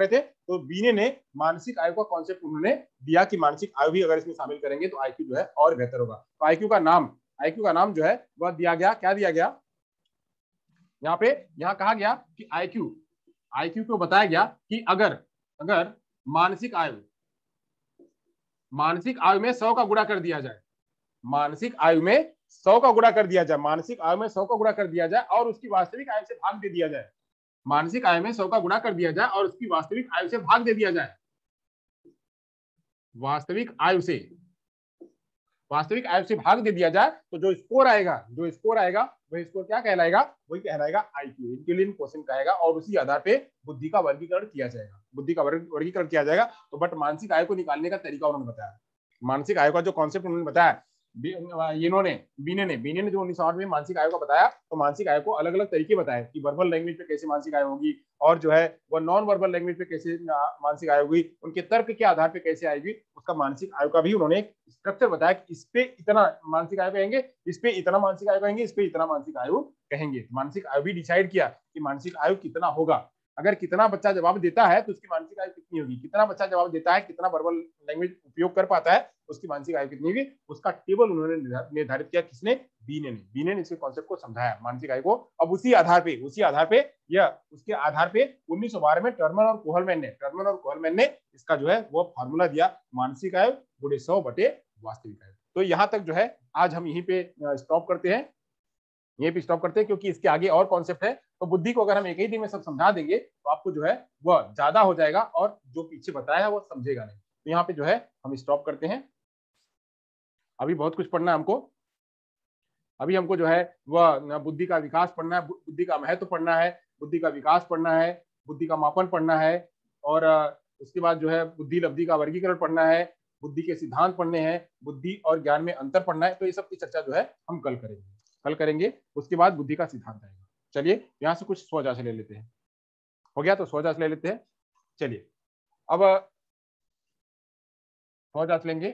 थे। तो बीने ने मानसिक आयु का कॉन्सेप्ट उन्होंने दिया कि मानसिक आयु भी अगर इसमें शामिल करेंगे तो आईक्यू जो है और बेहतर होगा। तो आईक्यू का नाम जो है वह दिया गया, क्या दिया गया यहाँ कहा गया कि आईक्यू को बताया गया कि अगर अगर मानसिक आयु में 100 का गुणा कर दिया जाए, मानसिक आयु में 100 का गुणा कर दिया जाए, मानसिक आयु में 100 का गुणा कर दिया जाए और उसकी वास्तविक आयु से भाग दे दिया जाए, मानसिक आयु में 100 का गुणा कर दिया जाए और उसकी वास्तविक आयु से भाग दे दिया जाए, वास्तविक आयु से भाग दे दिया जाए, तो जो स्कोर आएगा वही स्कोर क्या कहलाएगा, वही कहलाएगा आईक्यू, इंटेलिजेंस क्वोशिएंट कहेगा। और उसी आधार पे बुद्धि का वर्गीकरण किया जाएगा। तो बट मानसिक आयु को निकालने का तरीका उन्होंने बताया, मानसिक आयु का जो कॉन्सेप्ट उन्होंने बताया, बीने ने जो 1908 में मानसिक आयु का बताया, तो मानसिक आयु को अलग अलग तरीके बताए कि वर्बल लैंग्वेज पे कैसे मानसिक आयु होगी और जो है वह नॉन वर्बल लैंग्वेज पे कैसे मानसिक आयु होगी, उनके तर्क के आधार पे कैसे आएगी, उसका मानसिक आयु का भी उन्होंने एक स्ट्रक्चर बताया कि इस पे इतना मानसिक आयु कहेंगे, इस पे इतना मानसिक आयु कहेंगे, इस पे इतना मानसिक आयु कहेंगे। मानसिक आयु भी डिसाइड किया कि मानसिक आयु कितना होगा। अगर कितना बच्चा जवाब देता है तो उसकी मानसिक आयु कितनी होगी, कितना बच्चा जवाब देता है, कितना वर्बल लैंग्वेज उपयोग कर पाता है, उसकी मानसिक आयु कितनी होगी, उसका टेबल उन्होंने निर्धारित किया। किसने? बीने ने इसके कॉन्सेप्ट को समझाया मानसिक आयु को। अब उसके आधार पे 1912 में टर्मन और कोहलमैन ने इसका जो है वो फॉर्मूला दिया, मानसिक आयु गुणे 100 बटे वास्तविक आयु। तो यहाँ तक जो है आज हम यहीं पे स्टॉप करते हैं, क्योंकि इसके आगे और कॉन्सेप्ट है। तो बुद्धि को अगर हम एक ही दिन में सब समझा देंगे तो आपको जो है वह ज्यादा हो जाएगा और जो पीछे बताया है वो समझेगा नहीं। तो यहाँ पे जो है हम स्टॉप करते हैं। अभी बहुत कुछ पढ़ना है हमको। अभी हमको जो है वह बुद्धि का विकास पढ़ना है, बुद्धि का महत्व पढ़ना है, बुद्धि का विकास पढ़ना है, बुद्धि का मापन पढ़ना है और उसके बाद जो है बुद्धि लब्धि का वर्गीकरण पढ़ना है, बुद्धि के सिद्धांत पढ़ने हैं, बुद्धि और ज्ञान में अंतर पढ़ना है। तो ये सब की चर्चा जो है हम कल करेंगे। उसके बाद बुद्धि का सिद्धांत आएगा। चलिए यहाँ से कुछ स्वजांच ले लेते हैं। हो गया? तो स्वजांच ले लेते हैं। चलिए अब स्वजांच लेंगे।